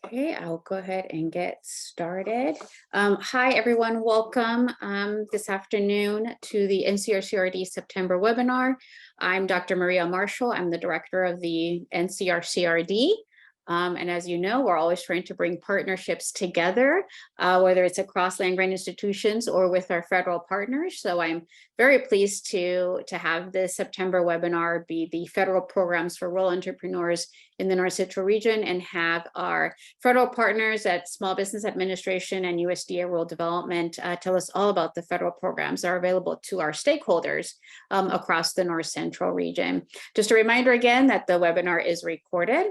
Okay, I'll go ahead and get started. Hi, everyone. Welcome this afternoon to the NCRCRD September webinar. I'm Dr. Maria Marshall. I'm the director of the NCRCRD. And as you know, we're always trying to bring partnerships together, whether it's across land-grant institutions or with our federal partners. So I'm very pleased to have this September webinar be the federal programs for rural entrepreneurs in the North Central region, and have our federal partners at Small Business Administration and USDA-Rural Development tell us all about the federal programs that are available to our stakeholders across the North Central region. Just a reminder again that the webinar is recorded.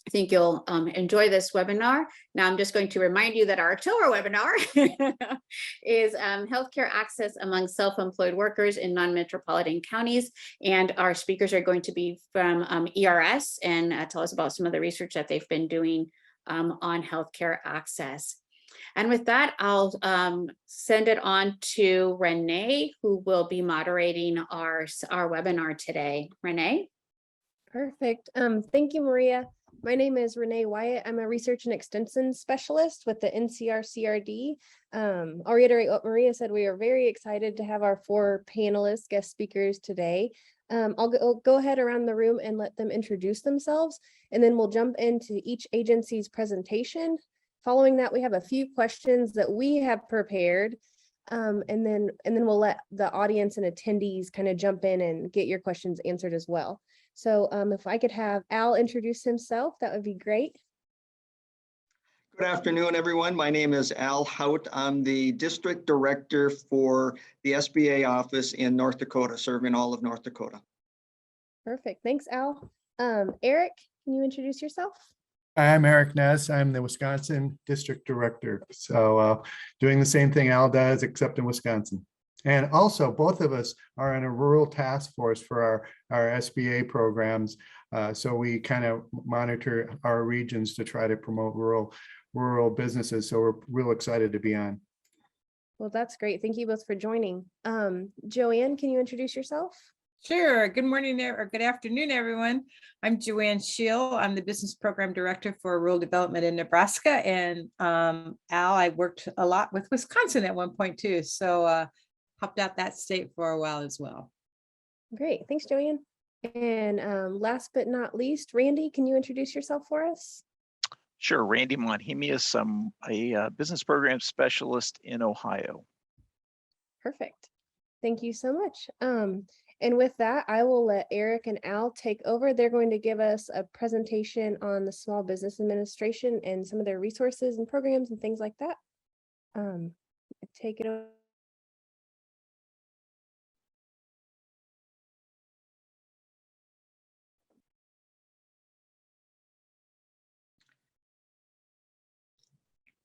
I think you'll enjoy this webinar. Now I'm just going to remind you that our October webinar is healthcare access among self-employed workers in non-metropolitan counties. And our speakers are going to be from ERS and tell us about some of the research that they've been doing on healthcare access. And with that, I'll send it on to Renee, who will be moderating our webinar today. Renee? Perfect. Thank you, Maria. My name is Renee Wyatt. I'm a research and extension specialist with the NCRCRD. I'll reiterate what Maria said. We are very excited to have our 4 panelists, guest speakers today. I'll go ahead around the room and let them introduce themselves, and then we'll jump into each agency's presentation. Following that, we have a few questions that we have prepared, and then we'll let the audience and attendees kind of jump in and get your questions answered as well. So if I could have Al introduce himself, that would be great. Good afternoon, everyone. My name is Al Haut. I'm the district director for the SBA office in North Dakota, serving all of North Dakota. Perfect. Thanks, Al. Eric, can you introduce yourself? I'm Eric Ness. I'm the Wisconsin district director. So doing the same thing Al does, except in Wisconsin. And also, both of us are in a rural task force for our SBA programs. So we kind of monitor our regions to try to promote rural businesses. So we're real excited to be on. Well, that's great. Thank you both for joining. Joanne, can you introduce yourself? Sure. Good morning or good afternoon, everyone. I'm Joanne Scheel. I'm the business program director for rural development in Nebraska. And Al, I worked a lot with Wisconsin at one point too. So helped out that state for a while as well. Great. Thanks, Joanne. And last but not least, Randy, can you introduce yourself for us? Sure. Randy Monhemius. I'm a business program specialist in Ohio. Perfect. Thank you so much. And with that, I will let Eric and Al take over. They're going to give us a presentation on the Small Business Administration and some of their resources and programs and things like that. Take it over.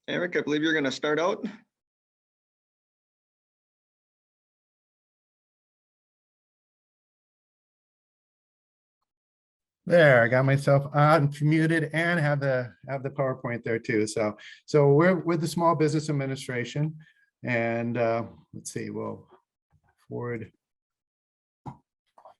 Eric, I believe you're going to start out. There, I got myself unmuted and have the PowerPoint there too. So we're with the Small Business Administration, and let's see, we'll forward.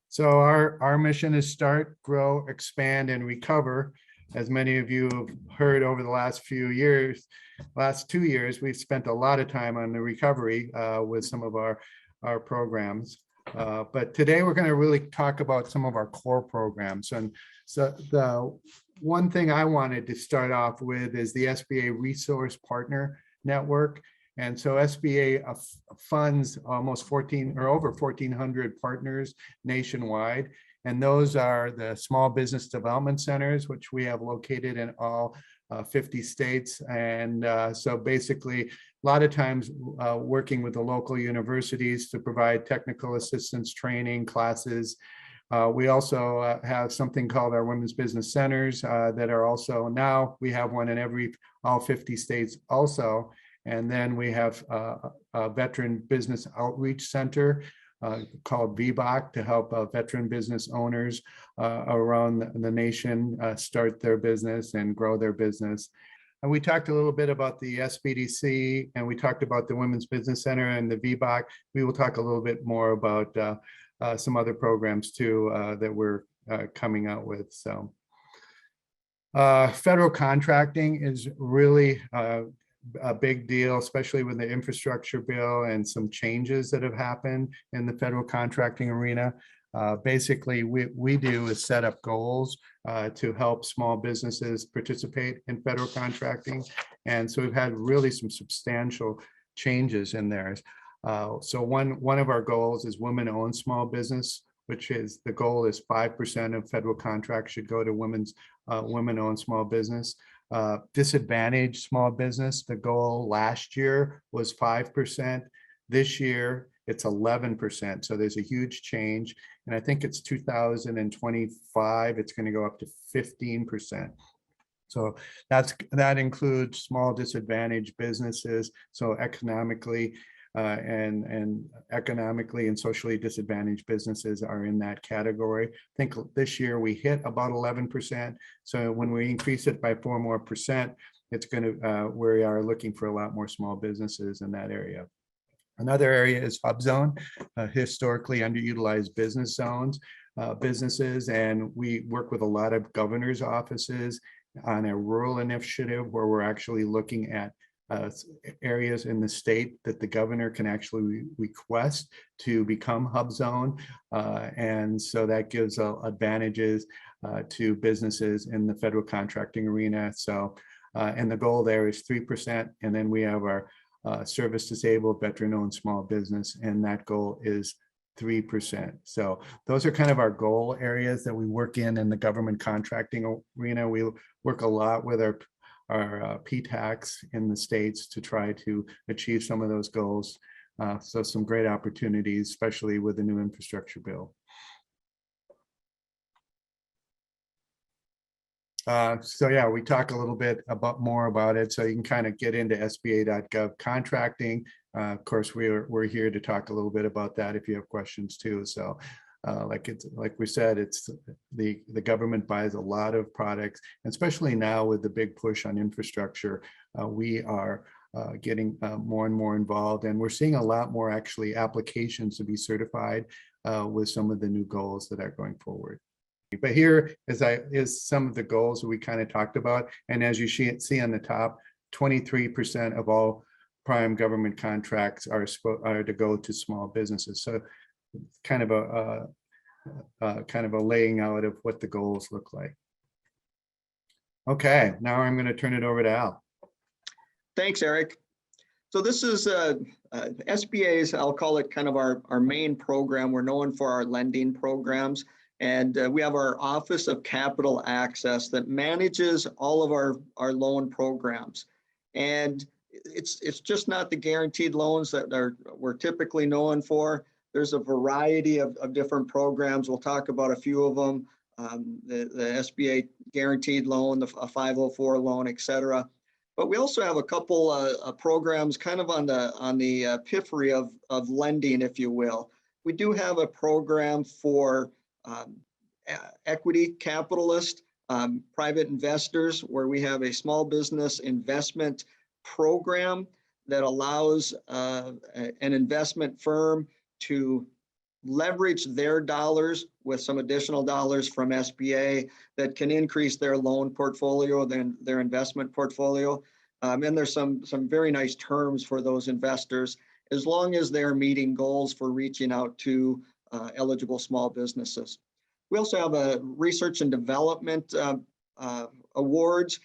So our mission is start, grow, expand, and recover. As many of you have heard over the last 2 years, we've spent a lot of time on the recovery with some of our programs. But today we're going to really talk about some of our core programs. And so the one thing I wanted to start off with is the SBA Resource Partner Network. And so SBA funds almost over 1,400 partners nationwide. And those are the small business development centers, which we have located in all 50 states. And so basically, a lot of times working with the local universities to provide technical assistance training classes. We also have something called our Women's Business Centers that are also, now we have one in all 50 states also. And then we have a Veteran Business Outreach Center called VBOC to help veteran business owners around the nation start their business and grow their business. And we talked a little bit about the SBDC, and we talked about the Women's Business Center and the VBOC. We will talk a little bit more about some other programs too that we're coming out with. So Federal contracting is really a big deal, especially with the infrastructure bill and some changes that have happened in the federal contracting arena. Basically, we do is set up goals to help small businesses participate in federal contracting. And so we've had really some substantial changes in there. So one of our goals is women-owned small business, which is the goal is 5% of federal contracts should go to women-owned small business. Disadvantaged small business, the goal last year was 5%. This year, it's 11%. So there's a huge change. And I think it's 2025, it's going to go up to 15%. So that includes small disadvantaged businesses. So economically and economically and socially disadvantaged businesses are in that category. I think this year we hit about 11%. So when we increase it by 4 more percent, it's going to, we are looking for a lot more small businesses in that area. Another area is hub zone, historically underutilized business zones, businesses, and we work with a lot of governor's offices on a rural initiative where we're actually looking at areas in the state that the governor can actually request to become hub zone. And so that gives advantages to businesses in the federal contracting arena. So, and the goal there is 3%. And then we have our service disabled, veteran-owned small business, and that goal is 3%. So those are kind of our goal areas that we work in the government contracting arena. We work a lot with our PTACs in the states to try to achieve some of those goals. So some great opportunities, especially with the new infrastructure bill. So yeah, we talk a little bit more about it, so you can kind of get into SBA.gov contracting. Of course, we're here to talk a little bit about that if you have questions too. So like we said, it's the government buys a lot of products, especially now with the big push on infrastructure. We are getting more and more involved, and we're seeing a lot more actually applications to be certified with some of the new goals that are going forward. But here is some of the goals that we kind of talked about. And as you see on the top, 23% of all prime government contracts are to go to small businesses. So kind of a laying out of what the goals look like. Okay, now I'm going to turn it over to Al. Thanks, Eric. So this is SBA's, I'll call it kind of our main program. We're known for our lending programs. And we have our Office of Capital Access that manages all of our loan programs. And it's just not the guaranteed loans that we're typically known for. There's a variety of different programs. We'll talk about a few of them, the SBA Guaranteed Loan, a 504 loan, et cetera. But we also have a couple of programs kind of on the periphery of lending, if you will. We do have a program for equity capitalist, private investors, where we have a small business investment program that allows an investment firm to leverage their dollars with some additional dollars from SBA that can increase their loan portfolio, their investment portfolio. And there's some very nice terms for those investors, as long as they're meeting goals for reaching out to eligible small businesses. We also have a research and development awards.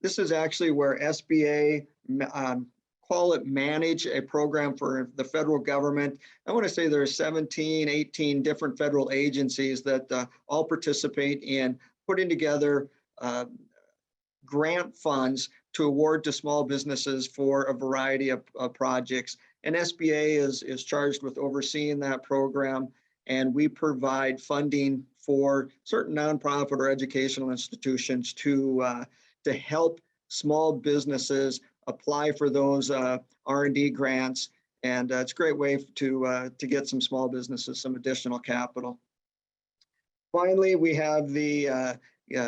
This is actually where SBA manage a program for the federal government. I want to say there are 17, 18 different federal agencies that all participate in putting together grant funds to award to small businesses for a variety of projects. And SBA is charged with overseeing that program, and we provide funding for certain nonprofit or educational institutions to help small businesses apply for those R&D grants. And it's a great way to get some small businesses some additional capital. Finally, we have the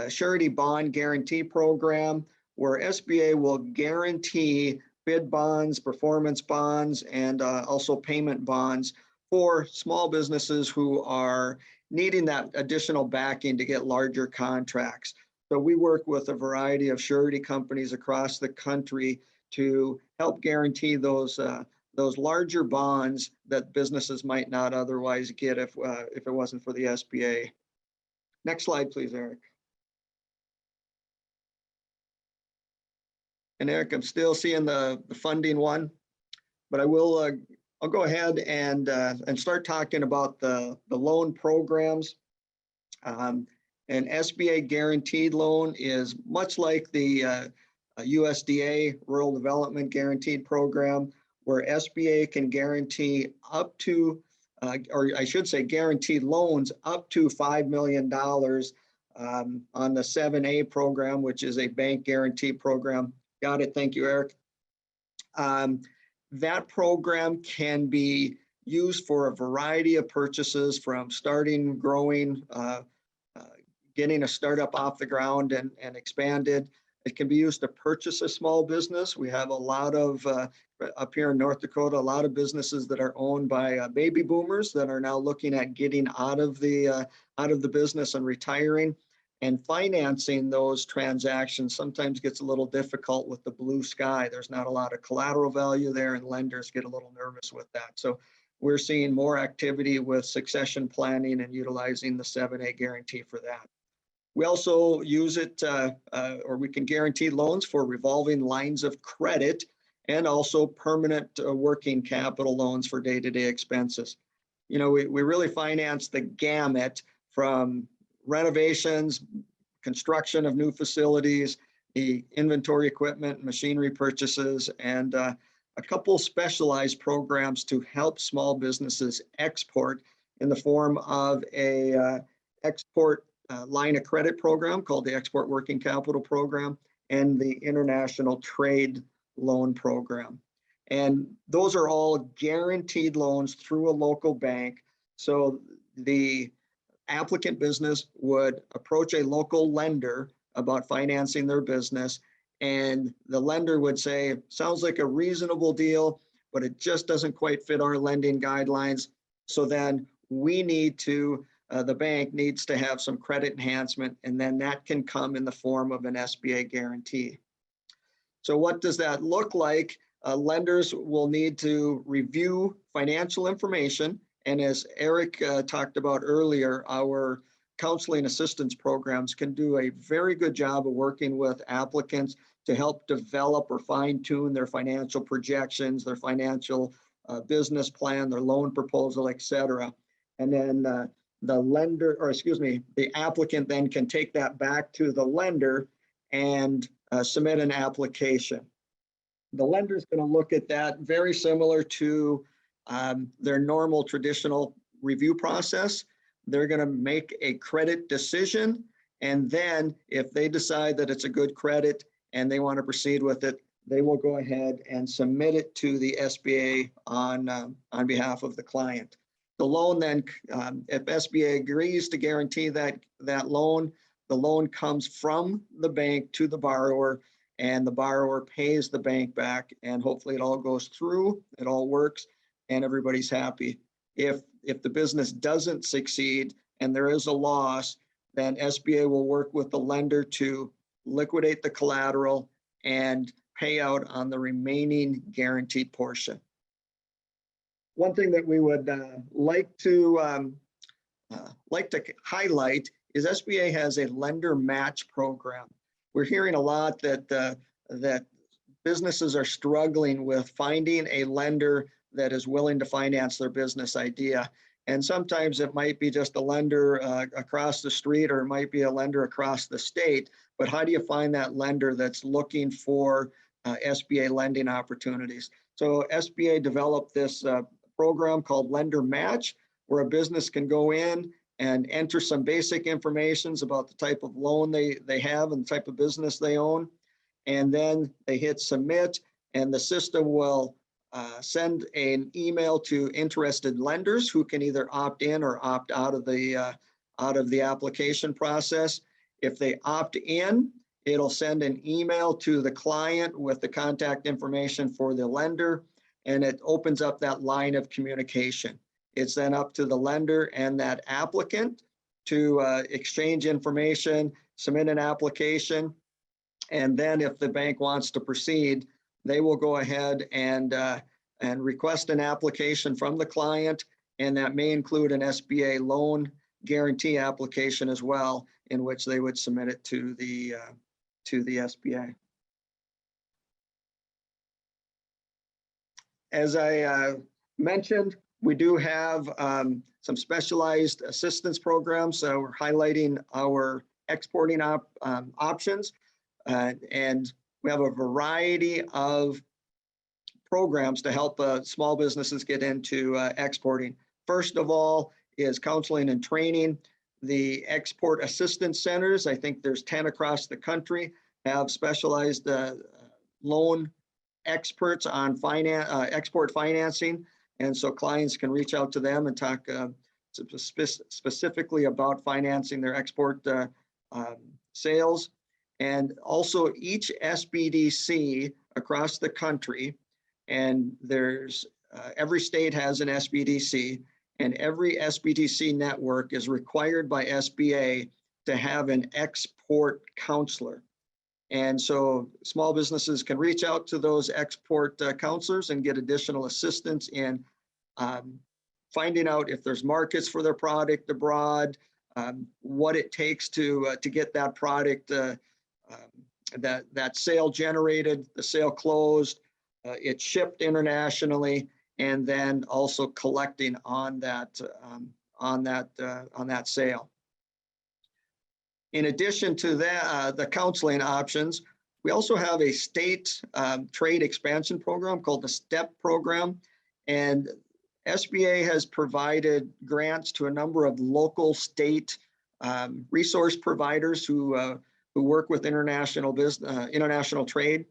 Surety Bond Guarantee Program, where SBA will guarantee bid bonds, performance bonds, and also payment bonds for small businesses who are needing that additional backing to get larger contracts. So we work with a variety of surety companies across the country to help guarantee those larger bonds that businesses might not otherwise get if it wasn't for the SBA. Next slide, please, Eric. And Eric, I'm still seeing the funding one, but I'll go ahead and start talking about the loan programs. An SBA Guaranteed Loan is much like the USDA-Rural Development Guaranteed Program, where SBA can guarantee up to, or I should say guaranteed loans up to $5 million on the 7A program, which is a bank guarantee program. Got it, thank you, Eric. That program can be used for a variety of purchases, from starting, growing, getting a startup off the ground and expanded. It can be used to purchase a small business. We have a lot of, up here in North Dakota, a lot of businesses that are owned by baby boomers that are now looking at getting out of the business and retiring. And financing those transactions sometimes gets a little difficult with the blue sky. There's not a lot of collateral value there, and lenders get a little nervous with that. So we're seeing more activity with succession planning and utilizing the 7A guarantee for that. We also use it, or we can guarantee loans for revolving lines of credit and also permanent working capital loans for day-to-day expenses. You know, we really finance the gamut from renovations, construction of new facilities, the inventory equipment, machinery purchases, and a couple specialized programs to help small businesses export in the form of a export line of credit program called the Export Working Capital Program and the International Trade Loan Program. And those are all guaranteed loans through a local bank. So the applicant business would approach a local lender about financing their business, and the lender would say, sounds like a reasonable deal, but it just doesn't quite fit our lending guidelines. So then we need to, the bank needs to have some credit enhancement, and then that can come in the form of an SBA guarantee. So what does that look like? Lenders will need to review financial information. And as Eric talked about earlier, our counseling assistance programs can do a very good job of working with applicants to help develop or fine tune their financial projections, their financial business plan, their loan proposal, et cetera. And then the applicant then can take that back to the lender and submit an application. The lender is going to look at that very similar to their normal traditional review process. They're going to make a credit decision, and then if they decide that it's a good credit and they want to proceed with it, they will go ahead and submit it to the SBA on behalf of the client. The loan then, if SBA agrees to guarantee that loan, the loan comes from the bank to the borrower, and the borrower pays the bank back, and hopefully it all goes through, it all works, and everybody's happy. If the business doesn't succeed and there is a loss, then SBA will work with the lender to liquidate the collateral and pay out on the remaining guaranteed portion. One thing that we would like to highlight is SBA has a lender match program. We're hearing a lot that businesses are struggling with finding a lender that is willing to finance their business idea. And sometimes it might be just a lender across the street, or it might be a lender across the state. But how do you find that lender that's looking for SBA lending opportunities? So SBA developed this program called Lender Match, where a business can go in and enter some basic information about the type of loan they have and the type of business they own. And then they hit submit, and the system will send an email to interested lenders who can either opt in or opt out of the application process. If they opt in, it'll send an email to the client with the contact information for the lender, and it opens up that line of communication. It's then up to the lender and that applicant to exchange information, submit an application, and then if the bank wants to proceed, they will go ahead and request an application from the client, and that may include an SBA loan guarantee application as well, in which they would submit it to the SBA. As I mentioned, we do have some specialized assistance programs. So we're highlighting our exporting options, and we have a variety of programs to help small businesses get into exporting. First of all is counseling and training. The export assistance centers, I think there's 10 across the country, have specialized loan experts on export financing. And so clients can reach out to them and talk specifically about financing their export sales. And also each SBDC across the country, and there's every state has an SBDC, and every SBDC network is required by SBA to have an export counselor. And so small businesses can reach out to those export counselors and get additional assistance in finding out if there's markets for their product abroad, what it takes to get that product, that sale generated, the sale closed, it's shipped internationally, and then also collecting on that sale. In addition to that, the counseling options, we also have a state trade expansion program called the STEP program, and SBA has provided grants to a number of local state resource providers who work with international trade,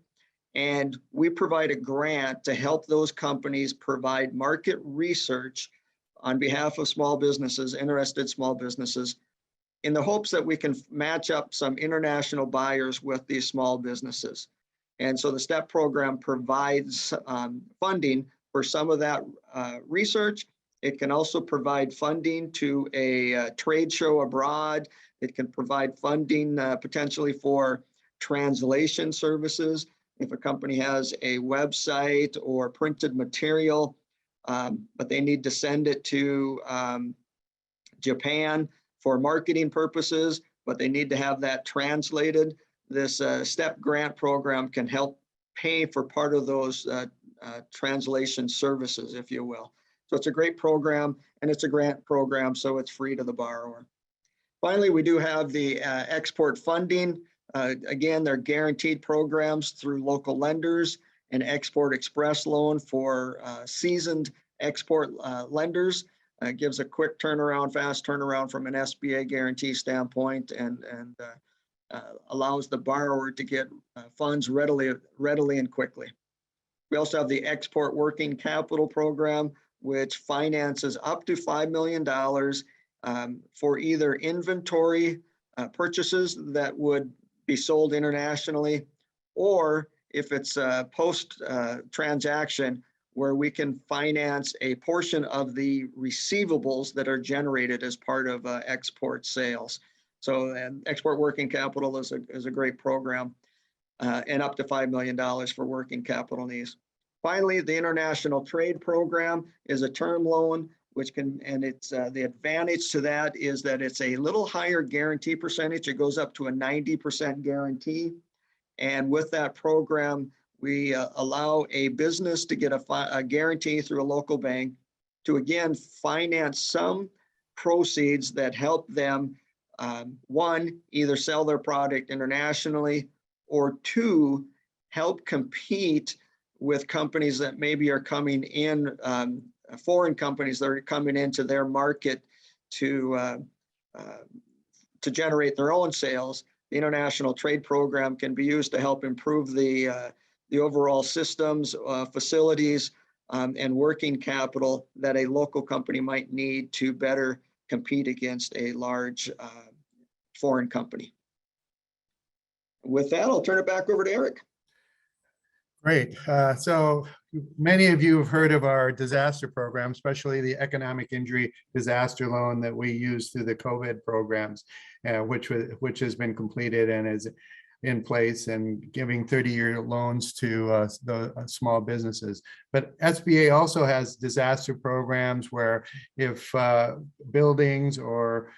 and we provide a grant to help those companies provide market research on behalf of small businesses, interested small businesses, in the hopes that we can match up some international buyers with these small businesses. And so the STEP program provides funding for some of that research. It can also provide funding to a trade show abroad. It can provide funding potentially for translation services. If a company has a website or printed material, but they need to send it to Japan for marketing purposes, but they need to have that translated, this STEP grant program can help pay for part of those translation services, if you will. So it's a great program, and it's a grant program, so it's free to the borrower. Finally, we do have the export funding. Again, they're guaranteed programs through local lenders, and Export Express loan for seasoned export lenders. Gives a quick turnaround, fast turnaround from an SBA guarantee standpoint, and allows the borrower to get funds readily and quickly. We also have the Export Working Capital Program, which finances up to $5 million for either inventory purchases that would be sold internationally, or if it's a post transaction, where we can finance a portion of the receivables that are generated as part of export sales. So Export Working Capital is a great program, and up to $5 million for working capital needs. Finally, the International Trade Program is a term loan, which can, and it's the advantage to that is that it's a little higher guarantee percentage. It goes up to a 90% guarantee. And with that program, we allow a business to get a guarantee through a local bank to, again, finance some proceeds that help them, one, either sell their product internationally, or two, help compete with companies that maybe are coming in, foreign companies that are coming into their market to generate their own sales. The International Trade Program can be used to help improve the overall systems, facilities, and working capital that a local company might need to better compete against a large foreign company. With that, I'll turn it back over to Eric. Great. So many of you have heard of our disaster program, especially the economic injury disaster loan that we use through the COVID programs, which has been completed and is in place and giving 30-year loans to the small businesses. But SBA also has disaster programs where if buildings or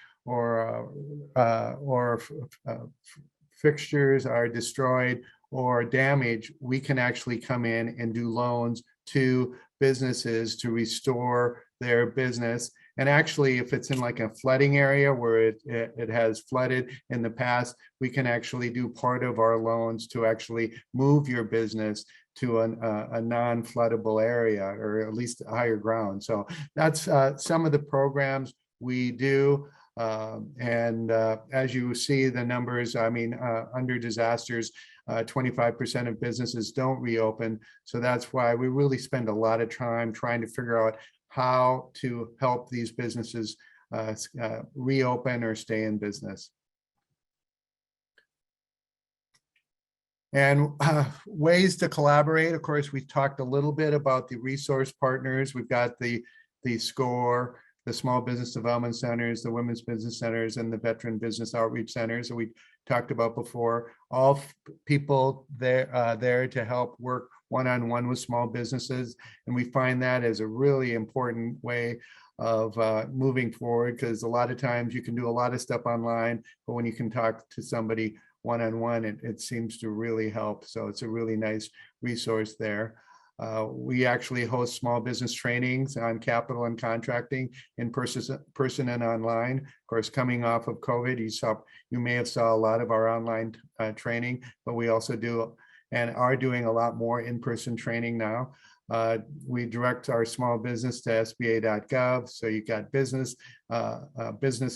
fixtures are destroyed or damaged, we can actually come in and do loans to businesses to restore their business. And actually, if it's in like a flooding area where it has flooded in the past, we can actually do part of our loans to actually move your business to a non-floodable area, or at least higher ground. So that's some of the programs we do. As you see the numbers, I mean, under disasters, 25% of businesses don't reopen. So that's why we really spend a lot of time trying to figure out how to help these businesses reopen or stay in business. And ways to collaborate. Of course, we talked a little bit about the resource partners. We've got the SCORE, the Small Business Development Centers, the Women's Business Centers, and the Veteran Business Outreach Centers that we talked about before. All people there to help work one-on-one with small businesses. And we find that as a really important way of moving forward, because a lot of times you can do a lot of stuff online, but when you can talk to somebody one-on-one, it seems to really help. So it's a really nice resource there. We actually host small business trainings on capital and contracting in person and online. Of course, coming off of COVID, you may have saw a lot of our online training, but we also do and are doing a lot more in-person training now. We direct our small business to sba.gov. So you got business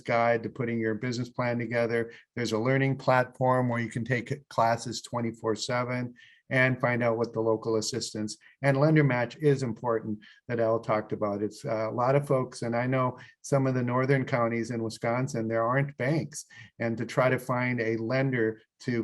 guide to putting your business plan together. There's a learning platform where you can take classes 24/7 and find out what the local assistance and lender match is important that Al talked about. It's a lot of folks, and I know some of the northern counties in Wisconsin, there aren't banks, and to try to find a lender to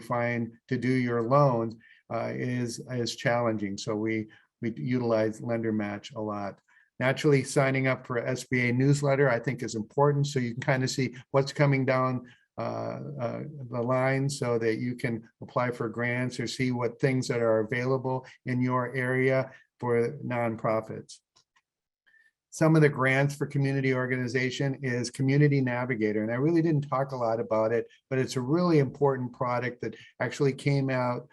do your loans is challenging. So we utilize lender match a lot. Naturally, signing up for SBA newsletter, I think, is important, so you can kind of see what's coming down the line so that you can apply for grants or see what things that are available in your area for nonprofits. Some of the grants for community organization is Community Navigator, and I really didn't talk a lot about it, but it's a really important product that actually came out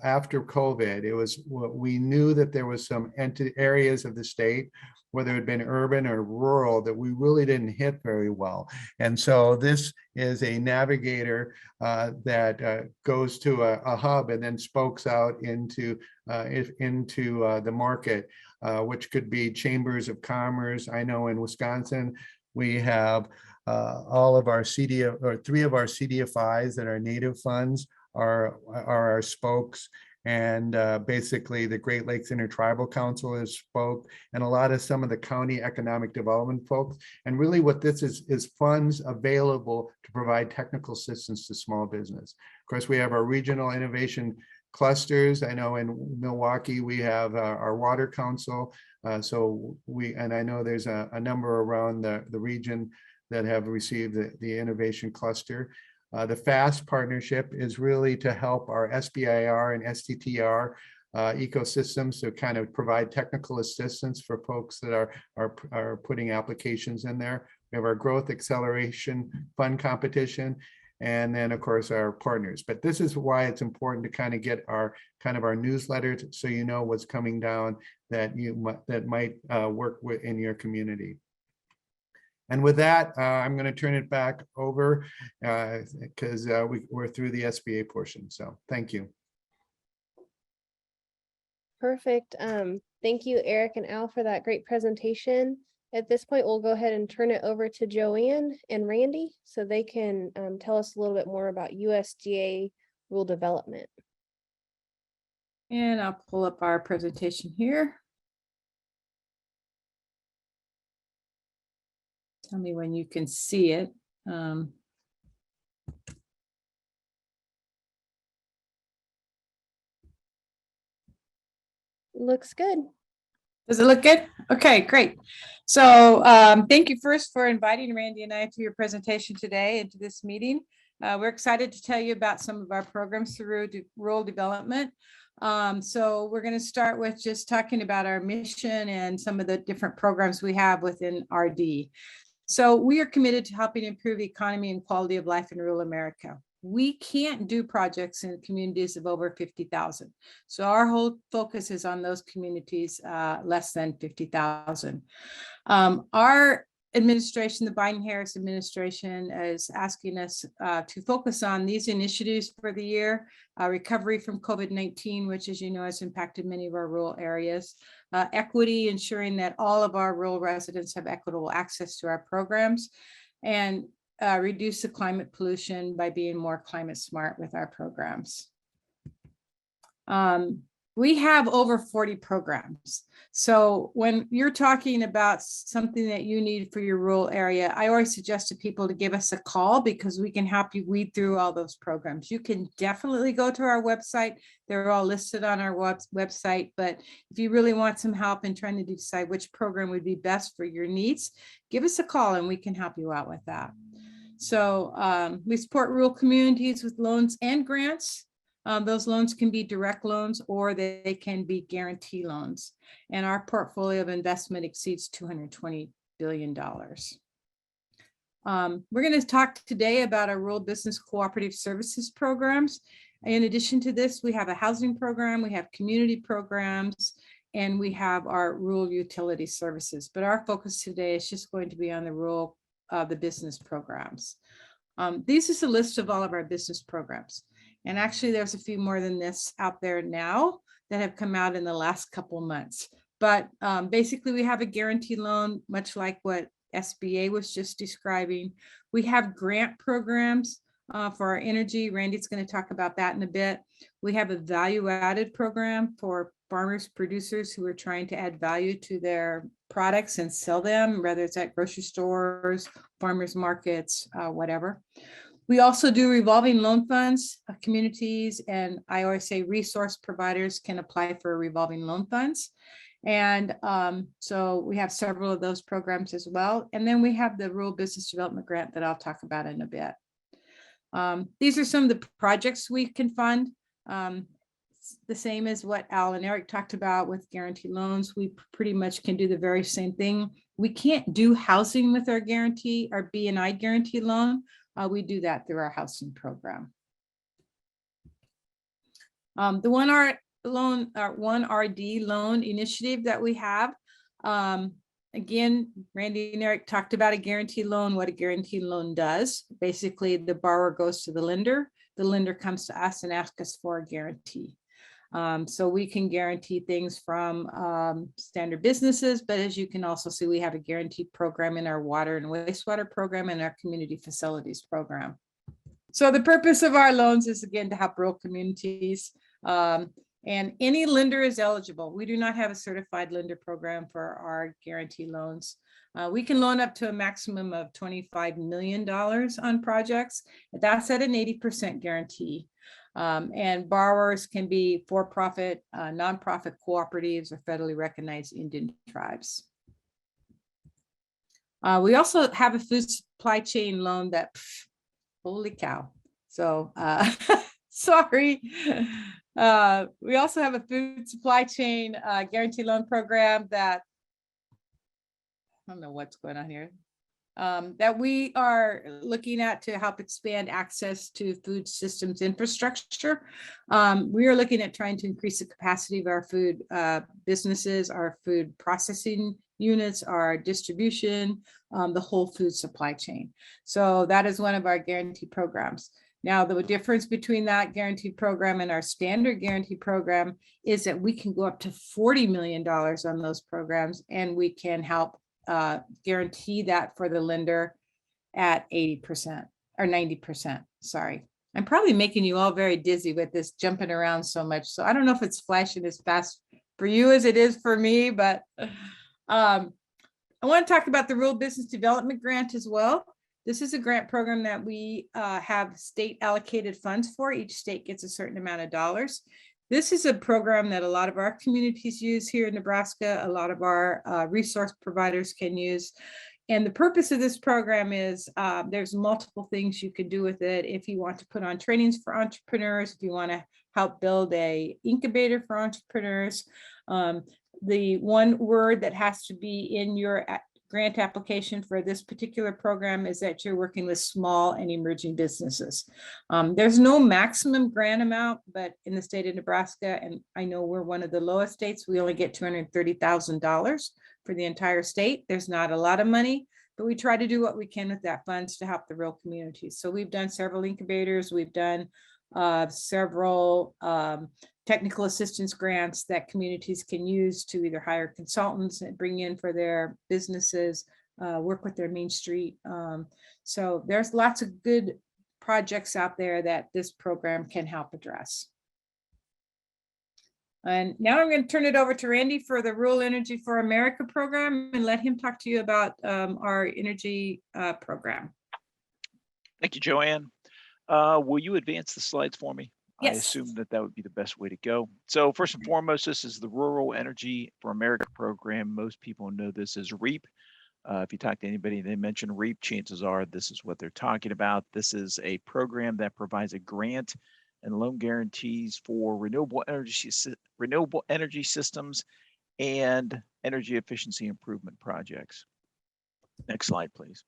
after COVID. We knew that there was some areas of the state, whether it had been urban or rural, that we really didn't hit very well. And so this is a navigator that goes to a hub and then spokes out into the market, which could be chambers of commerce. I know in Wisconsin, we have all of our three of our CDFIs that are native funds are our spokes. And basically the Great Lakes Intertribal Council is spoke, and some of the county economic development folks. And really what this is funds available to provide technical assistance to small business. Of course, we have our regional innovation clusters. I know in Milwaukee, we have our water council. And I know there's a number around the region that have received the innovation cluster. The FAST partnership is really to help our SBIR and STTR ecosystems to kind of provide technical assistance for folks that are putting applications in there. We have our growth acceleration fund competition, and then of course our partners. But this is why it's important to kind of get our newsletters so you know what's coming down that might work in your community. And with that, I'm going to turn it back over because we're through the SBA portion. So thank you. Perfect. Thank you, Eric and Al, for that great presentation. At this point, we'll go ahead and turn it over to Joanne and Randy so they can tell us a little bit more about USDA rural development. And I'll pull up our presentation here. Tell me when you can see it. Looks good. Does it look good? Okay, great. So thank you first for inviting Randy and I to your presentation today and to this meeting. We're excited to tell you about some of our programs through rural development. So we're going to start with just talking about our mission and some of the different programs we have within RD. So we are committed to helping improve the economy and quality of life in rural America. We can't do projects in communities of over 50,000. So our whole focus is on those communities less than 50,000. Our administration, the Biden-Harris administration, is asking us to focus on these initiatives for the year: recovery from COVID-19, which, as you know, has impacted many of our rural areas; equity, ensuring that all of our rural residents have equitable access to our programs; and reduce the climate pollution by being more climate smart with our programs. We have over 40 programs. So when you're talking about something that you need for your rural area, I always suggest to people to give us a call, because we can help you weed through all those programs. You can definitely go to our website. They're all listed on our website. But if you really want some help in trying to decide which program would be best for your needs, give us a call and we can help you out with that. So we support rural communities with loans and grants. Those loans can be direct loans or they can be guarantee loans. And our portfolio of investment exceeds $220 billion. We're going to talk today about our rural business cooperative services programs. In addition to this, we have a housing program, we have community programs, and we have our rural utility services. But our focus today is just going to be on the rural, the business programs. This is a list of all of our business programs. And actually, there's a few more than this out there now that have come out in the last couple months. But basically, we have a guaranteed loan, much like what SBA was just describing. We have grant programs for our energy. Randy's going to talk about that in a bit. We have a value-added program for farmers, producers who are trying to add value to their products and sell them, whether it's at grocery stores, farmers markets, whatever. We also do revolving loan funds. Communities, and I always say resource providers, can apply for revolving loan funds. And so we have several of those programs as well. And then we have the Rural Business Development Grant that I'll talk about in a bit. These are some of the projects we can fund. The same as what Al and Eric talked about with guaranteed loans. We pretty much can do the very same thing. We can't do housing with our guarantee, our B&I guarantee loan. We do that through our housing program. The One RD loan initiative that we have. Again, Randy and Eric talked about a guaranteed loan, what a guaranteed loan does. Basically, the borrower goes to the lender comes to us and asks us for a guarantee. So we can guarantee things from standard businesses, but as you can also see, we have a guaranteed program in our water and wastewater program and our community facilities program. So the purpose of our loans is, again, to help rural communities, and any lender is eligible. We do not have a certified lender program for our guarantee loans. We can loan up to a maximum of $25 million on projects. That's at an 80% guarantee. And borrowers can be for-profit, nonprofit cooperatives, or federally recognized Indian tribes. We also have a food supply chain loan that, holy cow. So sorry. We also have a food supply chain guarantee loan program that, I don't know what's going on here. That we are looking at to help expand access to food systems infrastructure. We are looking at trying to increase the capacity of our food businesses, our food processing units, our distribution, the whole food supply chain. So that is one of our guarantee programs. Now, the difference between that guarantee program and our standard guarantee program is that we can go up to $40 million on those programs, and we can help guarantee that for the lender at 80% or 90%. Sorry. I'm probably making you all very dizzy with this jumping around so much. So I don't know if it's flashing as fast for you as it is for me, but I want to talk about the Rural Business Development Grant as well. This is a grant program that we have state allocated funds for. Each state gets a certain amount of dollars. This is a program that a lot of our communities use here in Nebraska. A lot of our resource providers can use. And the purpose of this program is there's multiple things you can do with it. If you want to put on trainings for entrepreneurs, if you want to help build a incubator for entrepreneurs, the one word that has to be in your grant application for this particular program is that you're working with small and emerging businesses. There's no maximum grant amount, but in the state of Nebraska, and I know we're one of the lowest states, we only get $230,000 for the entire state. There's not a lot of money, but we try to do what we can with that funds to help the rural communities. So we've done several incubators, we've done several technical assistance grants that communities can use to either hire consultants and bring in for their businesses, work with their Main Street. So there's lots of good projects out there that this program can help address. And now I'm going to turn it over to Randy for the Rural Energy for America program and let him talk to you about our energy program. Thank you, Joanne. Will you advance the slides for me? Yes. I assume that that would be the best way to go. So first and foremost, this is the Rural Energy for America program. Most people know this as REAP. If you talk to anybody, they mention REAP, chances are this is what they're talking about. This is a program that provides a grant and loan guarantees for renewable energy systems and energy efficiency improvement projects. Next slide, please.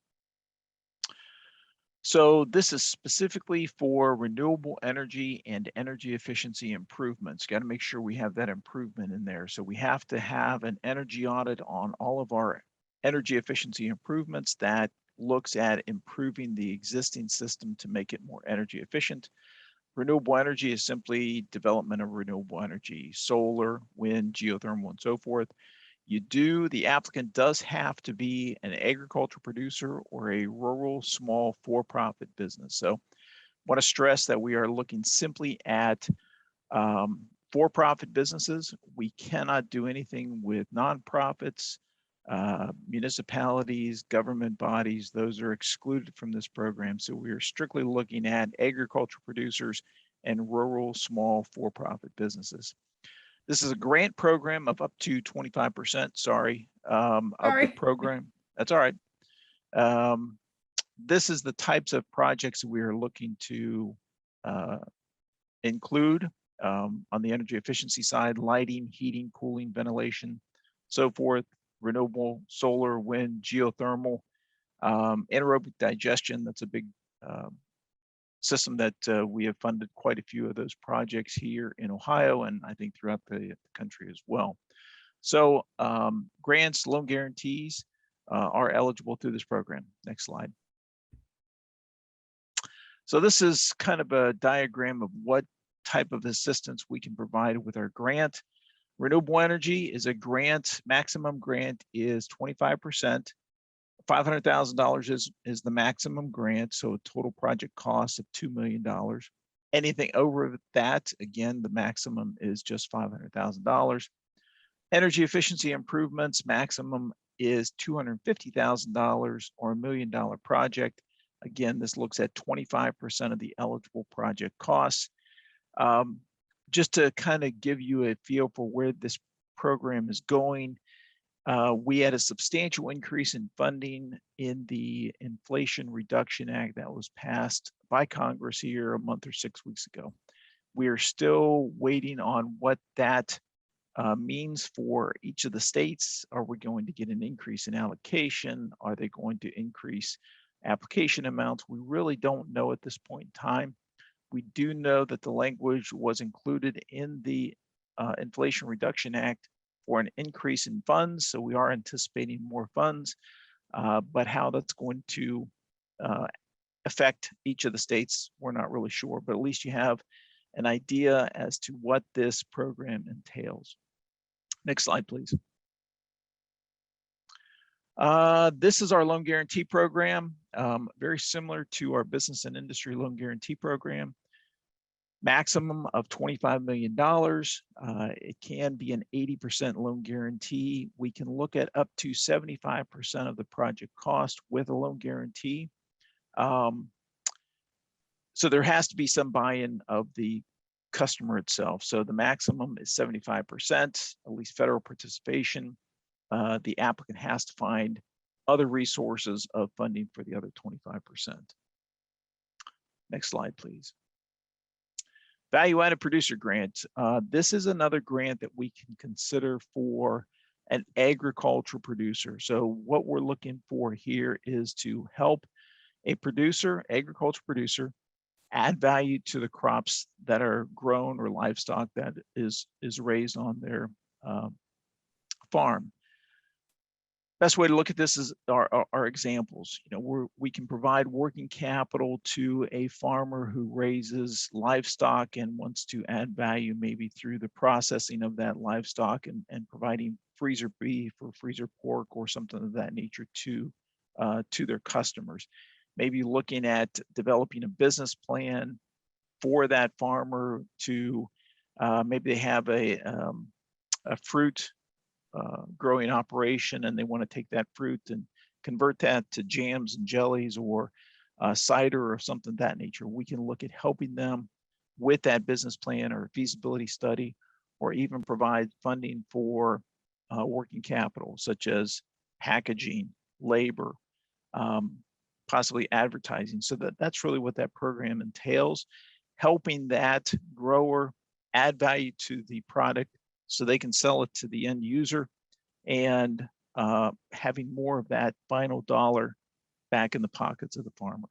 So this is specifically for renewable energy and energy efficiency improvements. Got to make sure we have that improvement in there. So we have to have an energy audit on all of our energy efficiency improvements that looks at improving the existing system to make it more energy efficient. Renewable energy is simply development of renewable energy, solar, wind, geothermal, and so forth. The applicant does have to be an agriculture producer or a rural small for-profit business. So I want to stress that we are looking simply at for-profit businesses. We cannot do anything with nonprofits, municipalities, government bodies. Those are excluded from this program. So we are strictly looking at agriculture producers and rural small for-profit businesses. This is a grant program of up to 25%, of the program. That's all right. This is the types of projects we are looking to include on the energy efficiency side: lighting, heating, cooling, ventilation, so forth, renewable, solar, wind, geothermal, anaerobic digestion. That's a big system that we have funded quite a few of those projects here in Ohio, and I think throughout the country as well. So grants, loan guarantees are eligible through this program. Next slide. So this is kind of a diagram of what type of assistance we can provide with our grant. Renewable energy is a grant, maximum grant is 25%. $500,000 is the maximum grant, so a total project cost of $2 million. Anything over that, again, the maximum is just $500,000. Energy efficiency improvements, maximum is $250,000 or $1 million project. Again, this looks at 25% of the eligible project costs. Just to kind of give you a feel for where this program is going, we had a substantial increase in funding in the Inflation Reduction Act that was passed by Congress here a month or 6 weeks ago. We are still waiting on what that means for each of the states. Are we going to get an increase in allocation? Are they going to increase application amounts? We really don't know at this point in time. We do know that the language was included in the Inflation Reduction Act for an increase in funds. So we are anticipating more funds, but how that's going to affect each of the states, we're not really sure, but at least you have an idea as to what this program entails. Next slide, please. This is our loan guarantee program, very similar to our business and industry loan guarantee program. Maximum of $25 million. It can be an 80% loan guarantee. We can look at up to 75% of the project cost with a loan guarantee. So there has to be some buy-in of the customer itself. So the maximum is 75%, at least federal participation. The applicant has to find other resources of funding for the other 25%. Next slide, please. Value-added producer grant. This is another grant that we can consider for an agricultural producer. So what we're looking for here is to help a producer, agricultural producer, add value to the crops that are grown or livestock that is raised on their farm. Best way to look at this is our examples. You know, we can provide working capital to a farmer who raises livestock and wants to add value maybe through the processing of that livestock and providing freezer beef or freezer pork or something of that nature to their customers. Maybe looking at developing a business plan for that farmer to maybe they have a fruit growing operation and they want to take that fruit and convert that to jams and jellies or cider or something of that nature. We can look at helping them with that business plan or feasibility study, or even provide funding for working capital, such as packaging, labor, possibly advertising. So that's really what that program entails, helping that grower add value to the product so they can sell it to the end user, and having more of that final dollar back in the pockets of the farmer.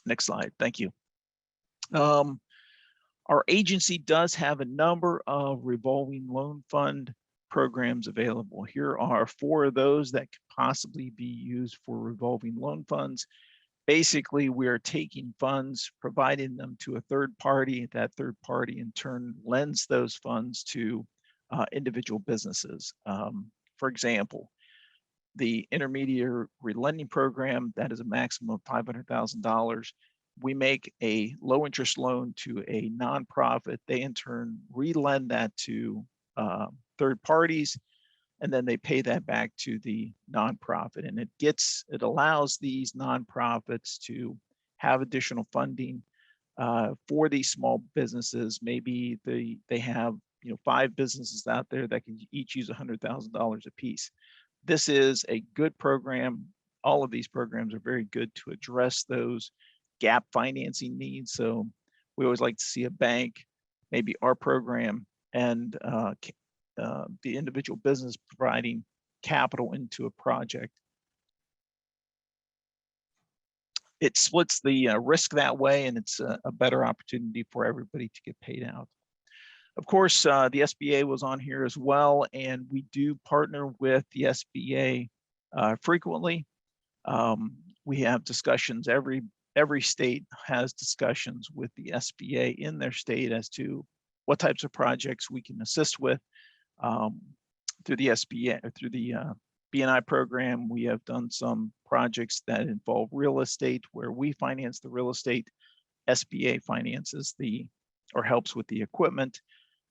Next slide, thank you. Our agency does have a number of revolving loan fund programs available. Here are 4 of those that could possibly be used for revolving loan funds. Basically, we are taking funds, providing them to a third party. That third party in turn lends those funds to individual businesses. For example, the intermediary lending program, that is a maximum of $500,000. We make a low interest loan to a nonprofit. They in turn relend that to third parties, and then they pay that back to the nonprofit. And it allows these nonprofits to have additional funding for these small businesses. Maybe they have 5 businesses out there that can each use $100,000 a piece. This is a good program. All of these programs are very good to address those gap financing needs. So we always like to see a bank, maybe our program, and the individual business providing capital into a project. It splits the risk that way, and it's a better opportunity for everybody to get paid out. Of course, the SBA was on here as well, and we do partner with the SBA frequently. We have discussions, every state has discussions with the SBA in their state as to what types of projects we can assist with. Through the SBA, or through the BNI program, we have done some projects that involve real estate where we finance the real estate. SBA finances or helps with the equipment.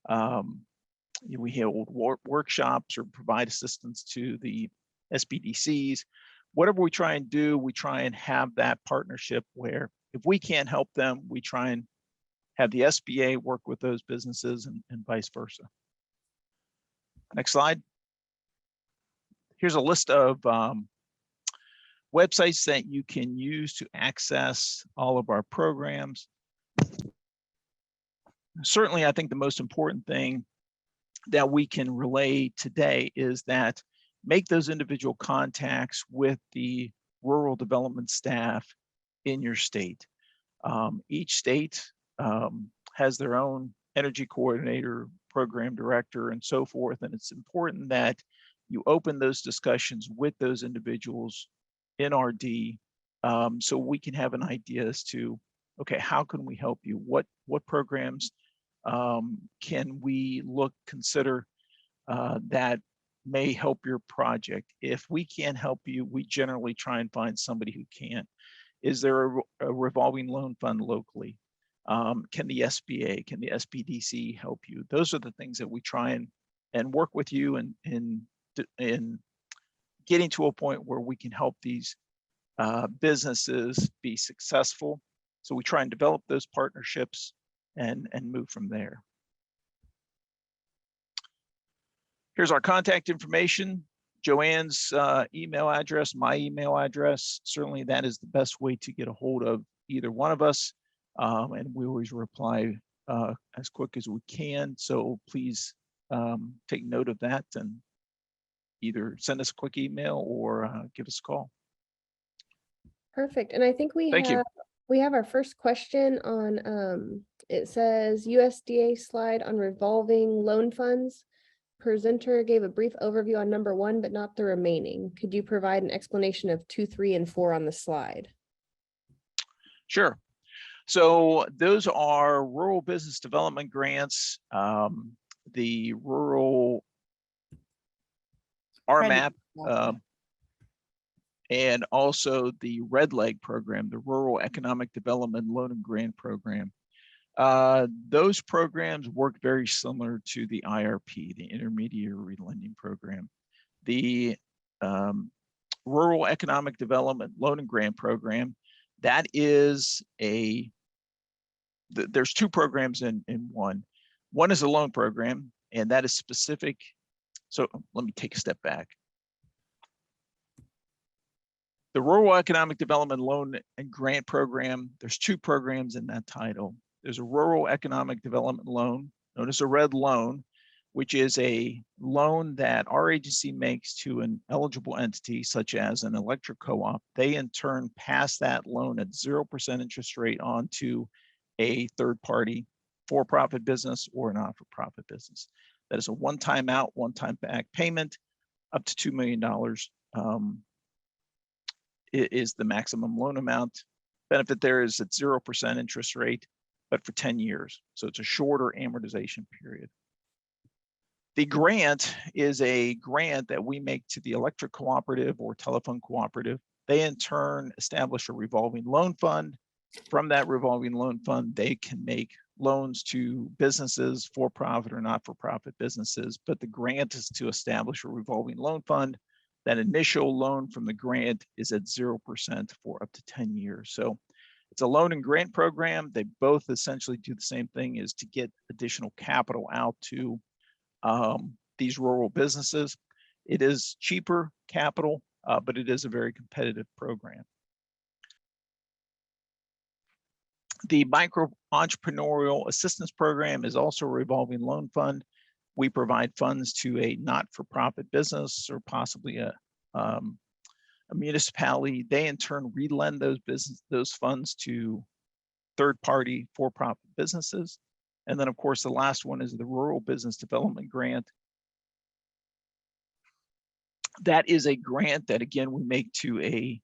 We hold workshops or provide assistance to the SBDCs. Whatever we try and do, we try and have that partnership where if we can't help them, we try and have the SBA work with those businesses and vice versa. Next slide. Here's a list of websites that you can use to access all of our programs. Certainly, I think the most important thing that we can relay today is that make those individual contacts with the rural development staff in your state. Each state has their own energy coordinator, program director, and so forth. And it's important that you open those discussions with those individuals in RD, so we can have an idea as to, okay, how can we help you? What programs can we consider that may help your project? If we can't help you, we generally try and find somebody who can. Is there a revolving loan fund locally? Can the SBA, can the SBDC help you? Those are the things that we try and work with you in getting to a point where we can help these businesses be successful So we try and develop those partnerships and move from there. Here's our contact information. Joanne's email address, my email address. Certainly that is the best way to get a hold of either one of us. And we always reply as quick as we can. So please take note of that and either send us a quick email or give us a call. Perfect. And I think Thank you. we have our first question on, it says USDA slide on revolving loan funds. Presenter gave a brief overview on number 1, but not the remaining. Could you provide an explanation of 2, 3, and 4 on the slide? Sure. So those are rural business development grants, the rural RMAP, and also the Red Leg program, the Rural Economic Development Loan and Grant Program. Those programs work very similar to the IRP, the Intermediary Lending Program. The Rural Economic Development Loan and Grant Program, that is there's 2 programs in one. One is a loan program, and that is specific. So let me take a step back. The Rural Economic Development Loan and Grant Program, there's 2 programs in that title. There's a Rural Economic Development Loan, known as a Red Loan, which is a loan that our agency makes to an eligible entity, such as an electric co-op. They in turn pass that loan at 0% interest rate on to a third-party for-profit business or a not-for-profit business. That is a one-time out, one-time back payment up to $2 million. It is the maximum loan amount. Benefit there is at 0% interest rate, but for 10 years. So it's a shorter amortization period. The grant is a grant that we make to the electric cooperative or telephone cooperative. They in turn establish a revolving loan fund. From that revolving loan fund, they can make loans to businesses, for-profit or not-for-profit businesses, but the grant is to establish a revolving loan fund. That initial loan from the grant is at 0% for up to 10 years. So it's a loan and grant program. They both essentially do the same thing, is to get additional capital out to these rural businesses. It is cheaper capital, but it is a very competitive program. The Micro Entrepreneurial Assistance Program is also a revolving loan fund. We provide funds to a not-for-profit business or possibly a municipality. They in turn relend those funds to third-party for-profit businesses. And then of course, the last one is the Rural Business Development Grant. That is a grant that again, we make to a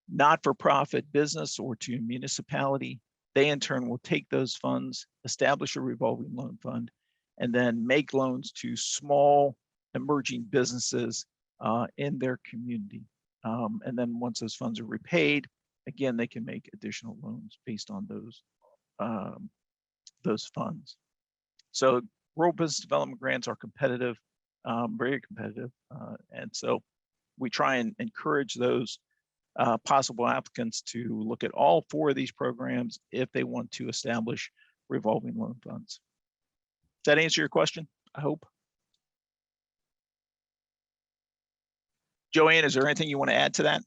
not-for-profit business or to a municipality. They in turn will take those funds, establish a revolving loan fund, and then make loans to small emerging businesses in their community. And then once those funds are repaid, again, they can make additional loans based on those funds. So rural business development grants are competitive, very competitive. And so we try and encourage those possible applicants to look at all 4 of these programs if they want to establish revolving loan funds. Does that answer your question? I hope. Joanne, is there anything you want to add to that?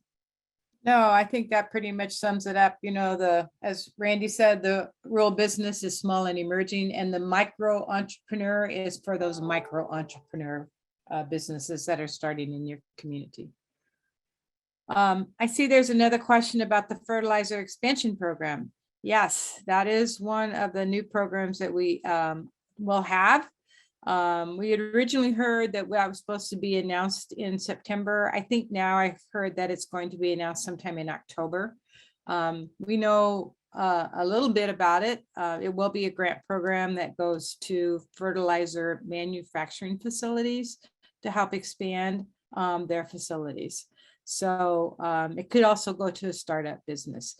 No, I think that pretty much sums it up. You know, as Randy said, the rural business is small and emerging, and the micro entrepreneur is for those micro entrepreneur businesses that are starting in your community. I see there's another question about the fertilizer expansion program. Yes, that is one of the new programs that we will have. We had originally heard that that was supposed to be announced in September. I think now I've heard that it's going to be announced sometime in October. We know a little bit about it. It will be a grant program that goes to fertilizer manufacturing facilities to help expand their facilities. So it could also go to a startup business.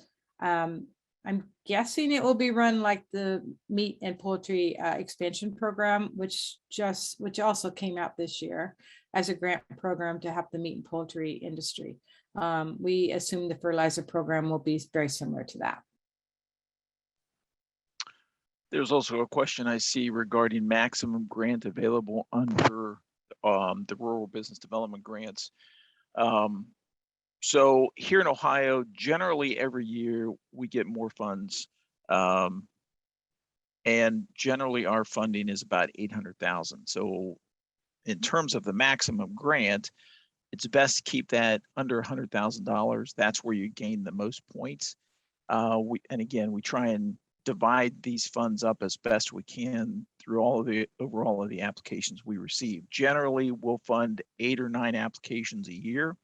I'm guessing it will be run like the meat and poultry expansion program, which also came out this year as a grant program to help the meat and poultry industry. We assume the fertilizer program will be very similar to that. There's also a question I see regarding maximum grant available under the Rural Business Development Grants. So here in Ohio, generally every year we get more funds. And generally our funding is about 800,000. So in terms of the maximum grant, it's best to keep that under $100,000. That's where you gain the most points. And again, we try and divide these funds up as best we can through all of the overall of the applications we receive. Generally, we'll fund 8 or 9 applications a year,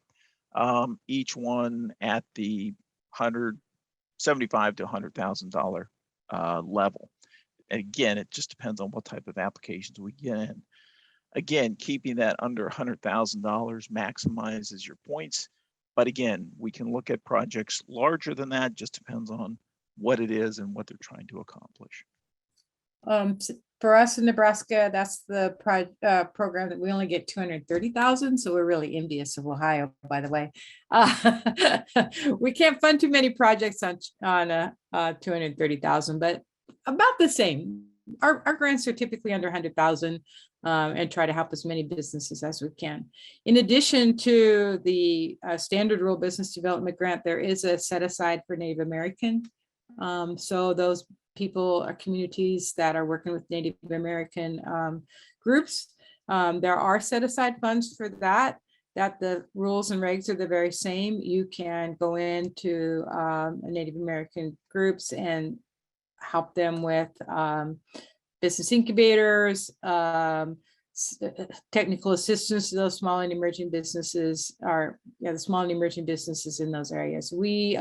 each one at the $175,000 to $100,000 level. And again, it just depends on what type of applications we get in. Again, keeping that under $100,000 maximizes your points. But again, we can look at projects larger than that, just depends on what it is and what they're trying to accomplish. For us in Nebraska, that's the program that we only get 230,000. So we're really envious of Ohio, by the way. We can't fund too many projects on 230,000, but about the same. Our grants are typically under 100,000 and try to help as many businesses as we can. In addition to the standard rural business development grant, there is a set aside for Native American. So those people or communities that are working with Native American groups, there are set aside funds for that the rules and regs are the very same. You can go into Native American groups and help them with business incubators, technical assistance to those small and emerging businesses, the small and emerging businesses in those areas. We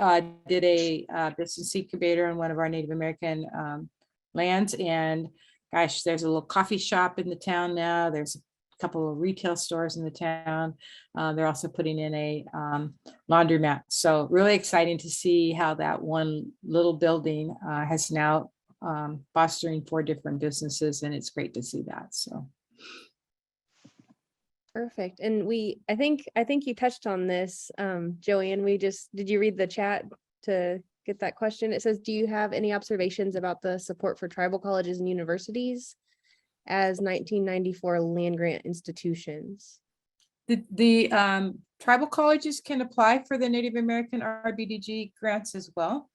did a business incubator on one of our Native American lands, and gosh, there's a little coffee shop in the town now. There's a couple of retail stores in the town. They're also putting in a laundromat. So really exciting to see how that one little building has now fostering 4 different businesses, and it's great to see that. So. Perfect. And I think you touched on this, Joanne. Did you read the chat to get that question? It says, do you have any observations about the support for tribal colleges and universities as 1994 land grant institutions? The tribal colleges can apply for the Native American RBDG grants as well.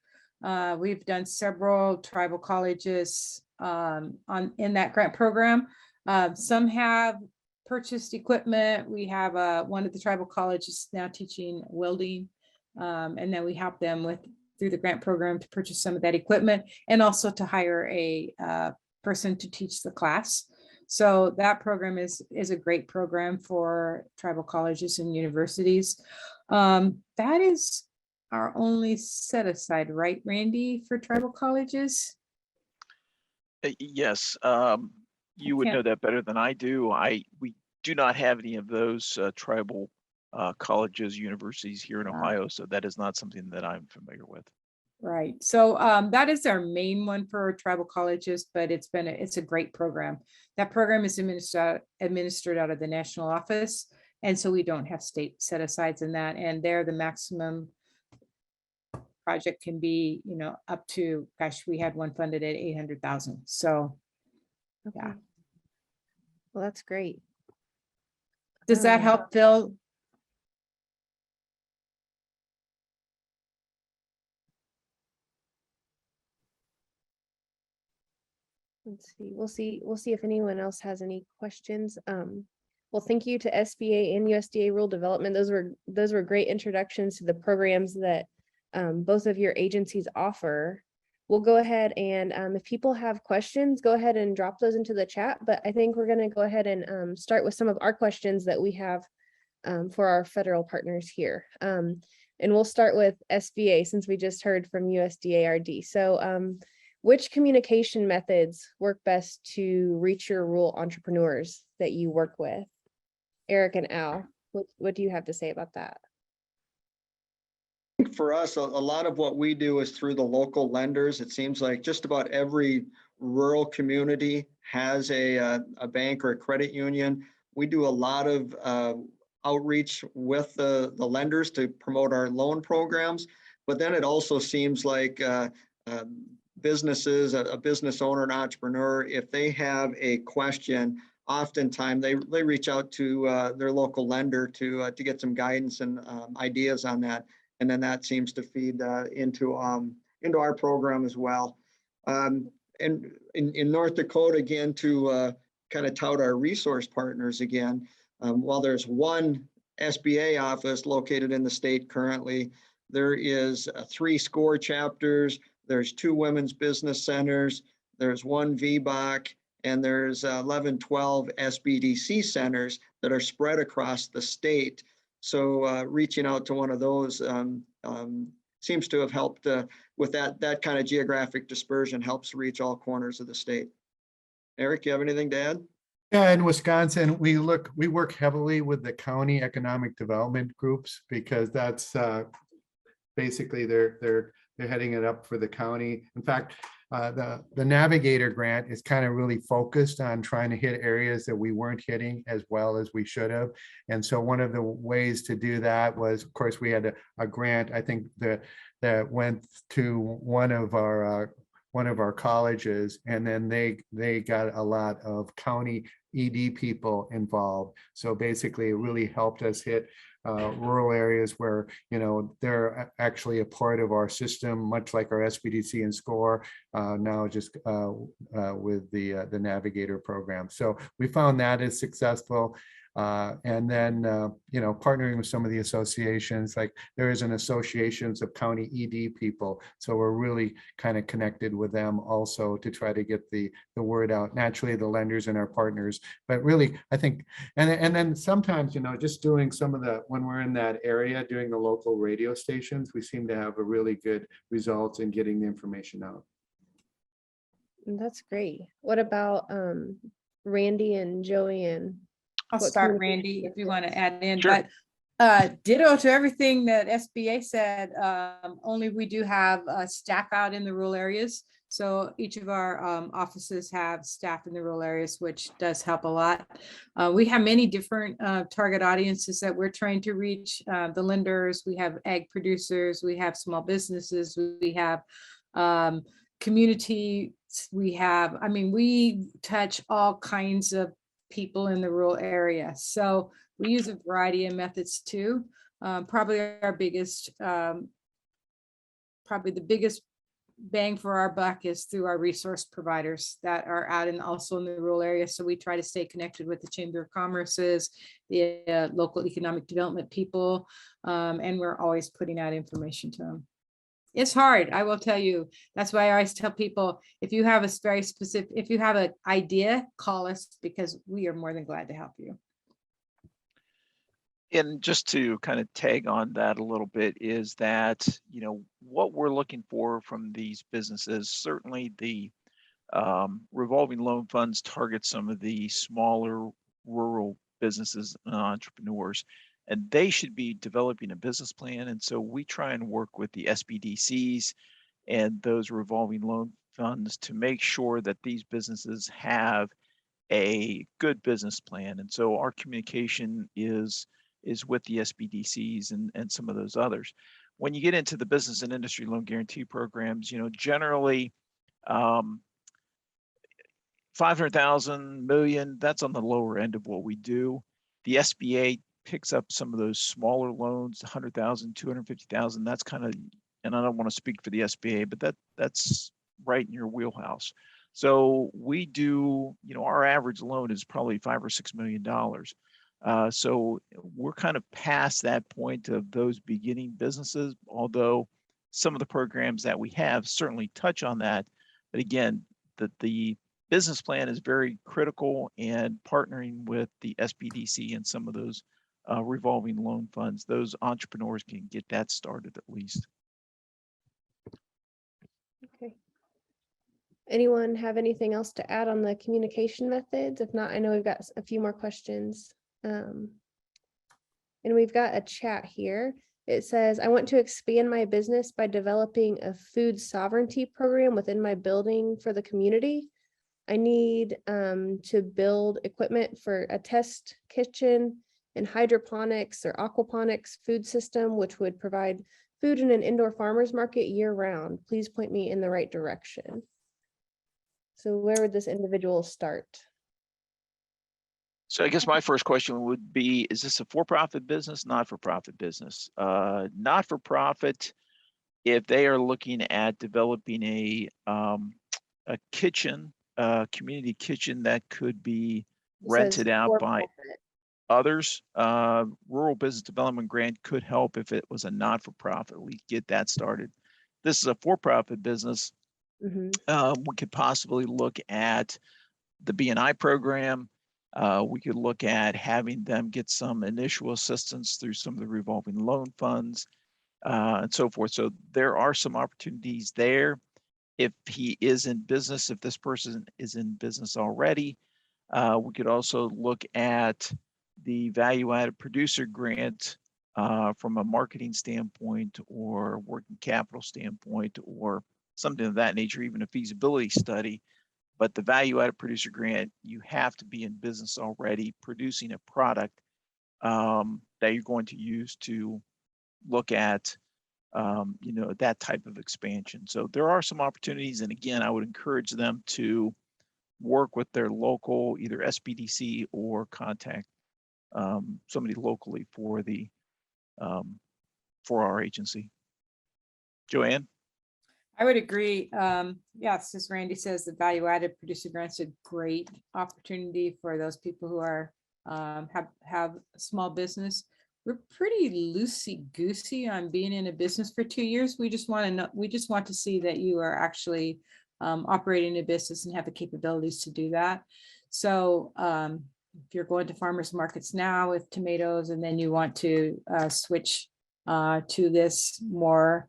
We've done several tribal colleges in that grant program. Some have purchased equipment. We have one of the tribal colleges now teaching welding, and then we help them through the grant program to purchase some of that equipment and also to hire a person to teach the class. So that program is a great program for tribal colleges and universities. That is our only set aside, right, Randy, for tribal colleges? Yes, you would know that better than I do. We do not have any of those tribal colleges, universities here in Ohio, so that is not something that I'm familiar with. Right. So that is our main one for tribal colleges, but it's a great program. That program is administered out of the national office, and so we don't have state set asides in that. And there, the maximum project can be, up to, gosh, we had one funded at 800,000. So, yeah. Well, that's great. Does that help, Phil? Let's see. We'll see if anyone else has any questions. Well, thank you to SBA and USDA-Rural Development. Those were great introductions to the programs that both of your agencies offer. We'll go ahead and if people have questions, go ahead and drop those into the chat. But I think we're going to go ahead and start with some of our questions that we have for our federal partners here. And we'll start with SBA since we just heard from USDA-RD. So which communication methods work best to reach your rural entrepreneurs that you work with? Eric and Al, what do you have to say about that? For us, a lot of what we do is through the local lenders. It seems like just about every rural community has a bank or a credit union. We do a lot of outreach with the lenders to promote our loan programs, but then it also seems like businesses, a business owner, an entrepreneur, if they have a question, oftentimes they reach out to their local lender to get some guidance and ideas on that. And then that seems to feed into our program as well. And in North Dakota, again, to kind of tout our resource partners again, while there's one SBA office located in the state currently, there is 3 SCORE chapters, there's 2 women's business centers, there's 1 VBOC, and there's 11, 12 SBDC centers that are spread across the state. So reaching out to one of those seems to have helped with that kind of geographic dispersion, helps reach all corners of the state. Eric, you have anything to add? Yeah, in Wisconsin, we work heavily with the county economic development groups because that's basically they're heading it up for the county. In fact, the Navigator grant is kind of really focused on trying to hit areas that we weren't hitting as well as we should have. And so one of the ways to do that was, of course, we had a grant, I think that went to one of our colleges, and then they got a lot of county ED people involved. So basically it really helped us hit rural areas where, they're actually a part of our system, much like our SBDC and SCORE, now just with the Navigator program. So we found that is successful. And then, partnering with some of the associations, like there is an associations of county ED people. So we're really kind of connected with them also to try to get the word out. Naturally, the lenders and our partners, but really, I think, and then sometimes, just doing some of when we're in that area, doing the local radio stations, we seem to have a really good results in getting the information out. That's great. What about Randy and Joanne? I'll What start, communication Randy, if you want to add in, Sure. but ditto to everything that SBA said. Only we do have staff out in the rural areas. So each of our offices have staff in the rural areas, which does help a lot. We have many different target audiences that we're trying to reach. The lenders, we have ag producers, we have small businesses, we have community, we touch all kinds of people in the rural area. So we use a variety of methods too. Probably our biggest, probably the biggest bang for our buck is through our resource providers that are out and also in the rural area. So we try to stay connected with the Chamber of Commerce's, the local economic development people, and we're always putting out information to them. It's hard, I will tell you. That's why I always tell people, if you have a very specific, if you have an idea, call us, because we are more than glad to help you. And just to kind of tag on that a little bit is that, what we're looking for from these businesses, certainly the revolving loan funds target some of the smaller rural businesses and entrepreneurs, and they should be developing a business plan. And so we try and work with the SBDCs and those revolving loan funds to make sure that these businesses have a good business plan. And so our communication is with the SBDCs and some of those others. When you get into the business and industry loan guarantee programs, generally 500,000, million, that's on the lower end of what we do. The SBA picks up some of those smaller loans, 100,000, 250,000. That's kind of, and I don't want to speak for the SBA, but that's right in your wheelhouse. So we do, our average loan is probably $5 or $6 million. So we're kind of past that point of those beginning businesses, although some of the programs that we have certainly touch on that. But again, the business plan is very critical, and partnering with the SBDC and some of those revolving loan funds, those entrepreneurs can get that started at least. Okay. Anyone have anything else to add on the communication methods? If not, I know we've got a few more questions. And we've got a chat here. It says, I want to expand my business by developing a food sovereignty program within my building for the community. I need to build equipment for a test kitchen and hydroponics or aquaponics food system, which would provide food in an indoor farmers market year round. Please point me in the right direction. So where would this individual start? So I guess my first question would be, is this a for-profit business, not-for-profit business? Not-for-profit, if they are looking at developing a kitchen, a community kitchen that could be It says rented out by for-profit. others, rural business development grant could help if it was a not-for-profit. We get that started. This is a for-profit business. Mhm. We could possibly look at the B&I program. We could look at having them get some initial assistance through some of the revolving loan funds and so forth. So there are some opportunities there. If he is in business, if this person is in business already, we could also look at the value-added producer grant from a marketing standpoint or working capital standpoint or something of that nature, even a feasibility study. But the value-added producer grant, you have to be in business already producing a product that you're going to use to look at that type of expansion. So there are some opportunities. And again, I would encourage them to work with their local, either SBDC or contact somebody locally for the for our agency. Joanne? I would agree. Yes, as Randy says, the value-added producer grants a great opportunity for those people who are have a small business. We're pretty loosey-goosey on being in a business for 2 years. We just want to know, we just want to see that you are actually operating a business and have the capabilities to do that. So if you're going to farmers markets now with tomatoes and then you want to switch to this more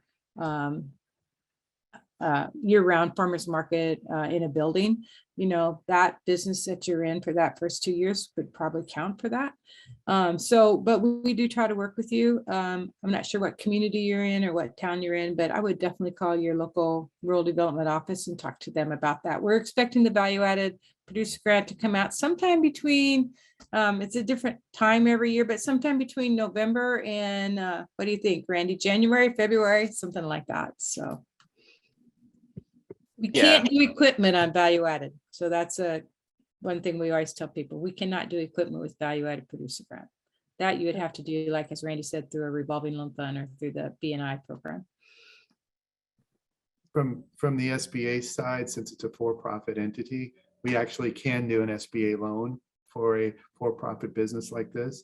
year-round farmers market in a building, that business that you're in for that first 2 years would probably count for that. But we do try to work with you. I'm not sure what community you're in or what town you're in, but I would definitely call your local rural development office and talk to them about that. We're expecting the value-added producer grant to come out sometime between, it's a different time every year, but sometime between November and what do you think, Randy? January, February, something like that. So we can't do equipment on value added. So that's one thing we always tell people. We cannot do equipment with value added producer grant. That you would have to do, like as Randy said, through a revolving loan fund or through the B&I program. From the SBA side, since it's a for-profit entity, we actually can do an SBA loan for a for-profit business like this.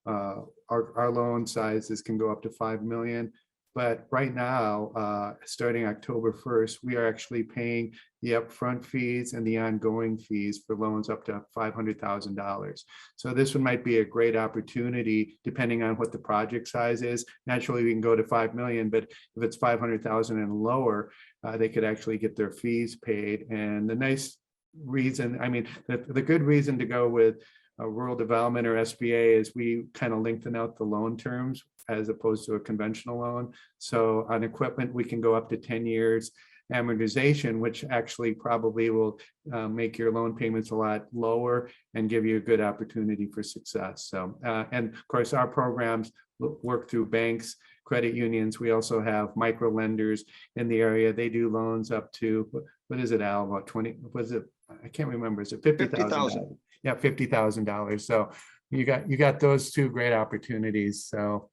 Our loan sizes can go up to 5 million. But right now, starting October 1st, we are actually paying the upfront fees and the ongoing fees for loans up to $500,000. So this one might be a great opportunity, depending on what the project size is. Naturally, we can go to 5 million, but if it's 500,000 and lower, they could actually get their fees paid. And the nice reason, I mean, the good reason to go with rural development or SBA is we kind of lengthen out the loan terms as opposed to a conventional loan. So on equipment, we can go up to 10 years amortization, which actually probably will make your loan payments a lot lower and give you a good opportunity for success. So, and of course, our programs work through banks, credit unions. We also have micro lenders in the area. They do loans up to, what is it, Al, about 20, was it, I can't remember, is it $50,000? Yeah, $50,000. So you got those two great opportunities. So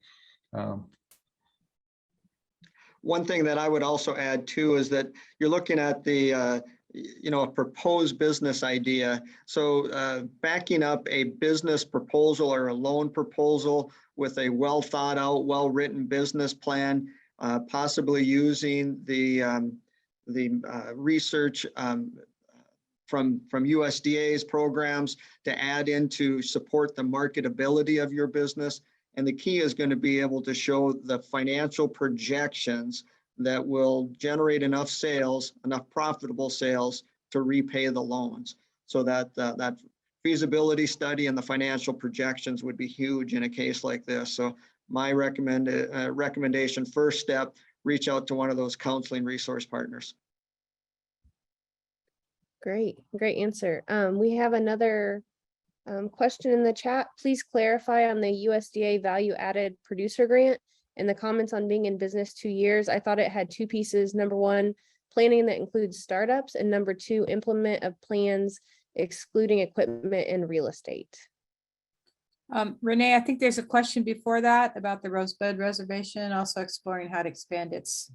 one thing that I would also add too is that you're looking at the a proposed business idea. So backing up a business proposal or a loan proposal with a well thought out, well written business plan, possibly using the research from USDA's programs to add in to support the marketability of your business. And the key is going to be able to show the financial projections that will generate enough sales, enough profitable sales to repay the loans. So that feasibility study and the financial projections would be huge in a case like this. So my recommendation, first step, reach out to one of those counseling resource partners. Great answer. We have another question in the chat. Please clarify on the USDA value added producer grant. And the comments on being in business 2 years, I thought it had two pieces. Number one, planning that includes startups, and number two, implement of plans excluding equipment and real estate. Renee, I think there's a question before that about the Rosebud Reservation, also exploring how to expand its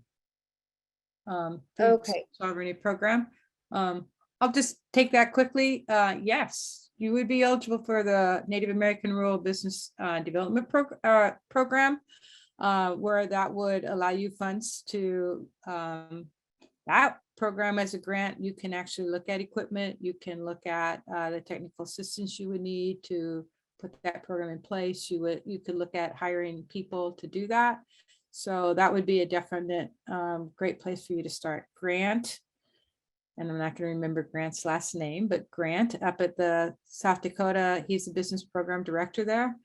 food Okay. sovereignty program. I'll just take that quickly. Yes, you would be eligible for the Native American Rural Business Development Program, where that would allow you funds to that program as a grant. You can actually look at equipment. You can look at the technical assistance you would need to put that program in place. You could look at hiring people to do that. So that would be a definite great place for you to start. Grant, and I'm not going to remember Grant's last name, but Grant up at the South Dakota, he's the business program director there.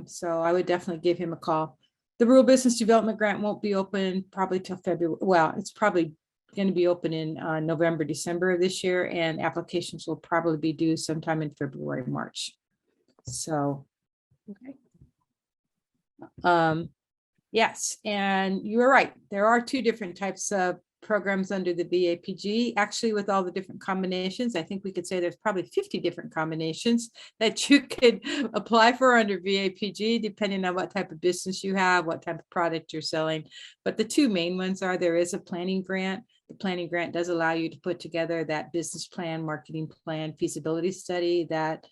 So I would definitely give him a call. The Rural Business Development Grant won't be open probably till February. Well, it's probably going to be open in November, December of this year, and applications will probably be due sometime in February, March. So, Okay. yes, and you are right. There are two different types of programs under the BAPG. Actually, with all the different combinations, I think we could say there's probably 50 different combinations that you could apply for under BAPG, depending on what type of business you have, what type of product you're selling. But the two main ones are, there is a planning grant. The planning grant does allow you to put together that business plan, marketing plan, feasibility study that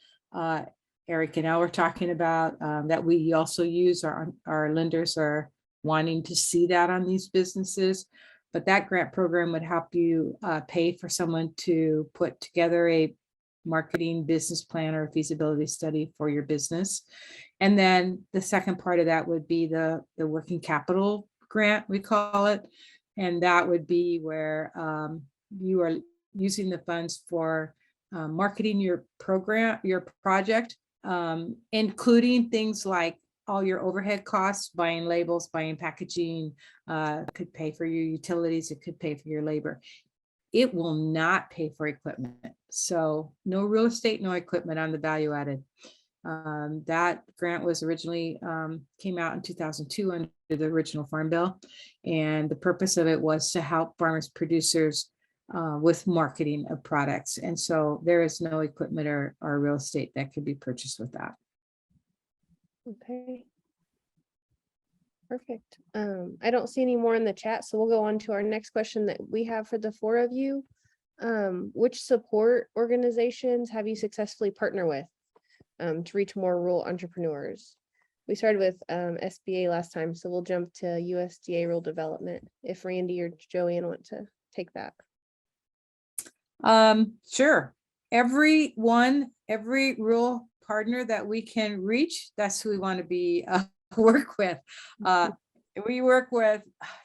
Eric and I were talking about, that we also use. Our lenders are wanting to see that on these businesses. But that grant program would help you pay for someone to put together a marketing business plan or feasibility study for your business. And then the second part of that would be the working capital grant, we call it. And that would be where you are using the funds for marketing your program, your project, including things like all your overhead costs, buying labels, buying packaging, could pay for your utilities, it could pay for your labor. It will not pay for equipment. So no real estate, no equipment on the value added. That grant was originally came out in 2002 under the original Farm Bill. And the purpose of it was to help farmers, producers with marketing of products. And so there is no equipment or real estate that could be purchased with that. Okay. Perfect. I don't see any more in the chat, so we'll go on to our next question that we have for the four of you. Which support organizations have you successfully partnered with to reach more rural entrepreneurs? We started with SBA last time, so we'll jump to USDA-Rural Development if Randy or Joanne want to take that. Sure. Every rural partner that we can reach, that's who we want to be work with. We work with,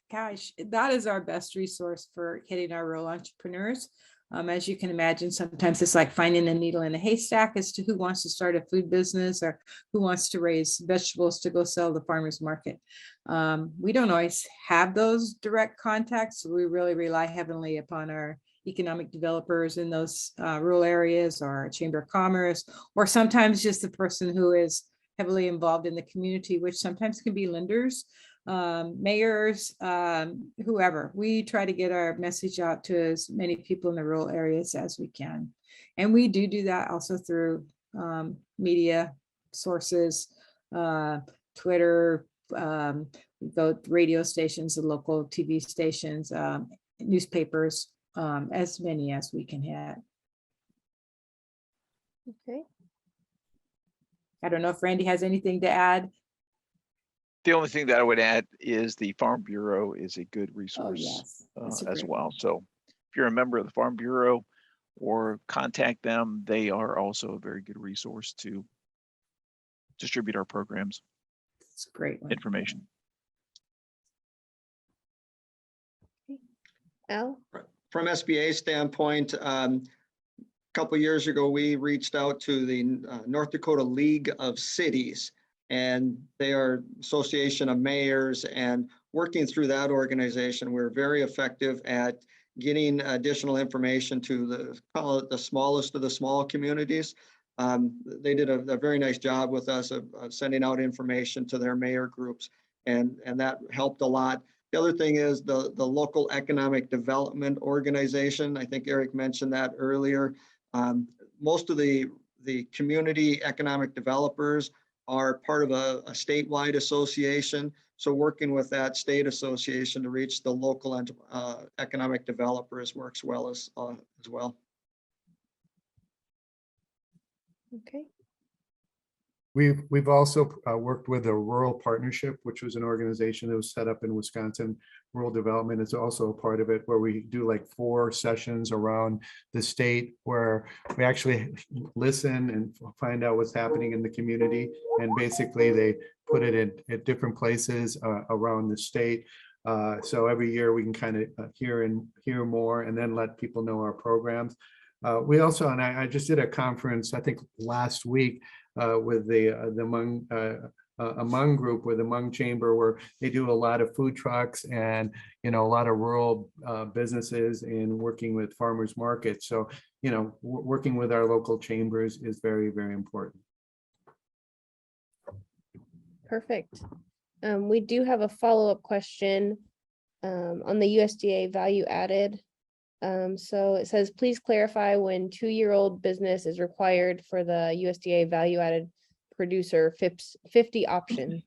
gosh, that is our best resource for hitting our rural entrepreneurs. As you can imagine, sometimes it's like finding a needle in a haystack as to who wants to start a food business or who wants to raise vegetables to go sell the farmer's market. We don't always have those direct contacts. So we really rely heavily upon our economic developers in those rural areas, or Chamber of Commerce, or sometimes just the person who is heavily involved in the community, which sometimes can be lenders, mayors, whoever. We try to get our message out to as many people in the rural areas as we can. And we do that also through media sources, Twitter, go radio stations, the local TV stations, newspapers, as many as we can hit. Okay. I don't know if Randy has anything to add. The only thing that I would add is the Farm Bureau is a good resource yes. That's a as great well. one. So if you're a member of the Farm Bureau or contact them, they are also a very good resource to distribute our programs. It's a great one. Information. Al? From SBA standpoint, a couple of years ago, we reached out to the North Dakota League of Cities, and they are association of mayors, and working through that organization, we're very effective at getting additional information to the smallest of the small communities. They did a very nice job with us of sending out information to their mayor groups. and that helped a lot. The other thing is the local economic development organization. I think Eric mentioned that earlier. Most of the community economic developers are part of a statewide association. So working with that state association to reach the local economic developers works well as well. Okay. We've also worked with a rural partnership, which was an organization that was set up in Wisconsin. Rural development is also a part of it, where we do like 4 sessions around the state where we actually listen and find out what's happening in the community. And basically they put it at different places around the state. So every year we can kind of hear more and then let people know our programs. We also, and I just did a conference, I think last week, with the Hmong group, with the Hmong Chamber, where they do a lot of food trucks and, you know, a lot of rural businesses and working with farmers markets. So, you know, working with our local chambers is very, very important. Perfect. We do have a follow-up question on the USDA value added. So it says, please clarify when 2-year-old business is required for the USDA value added producer 50 options.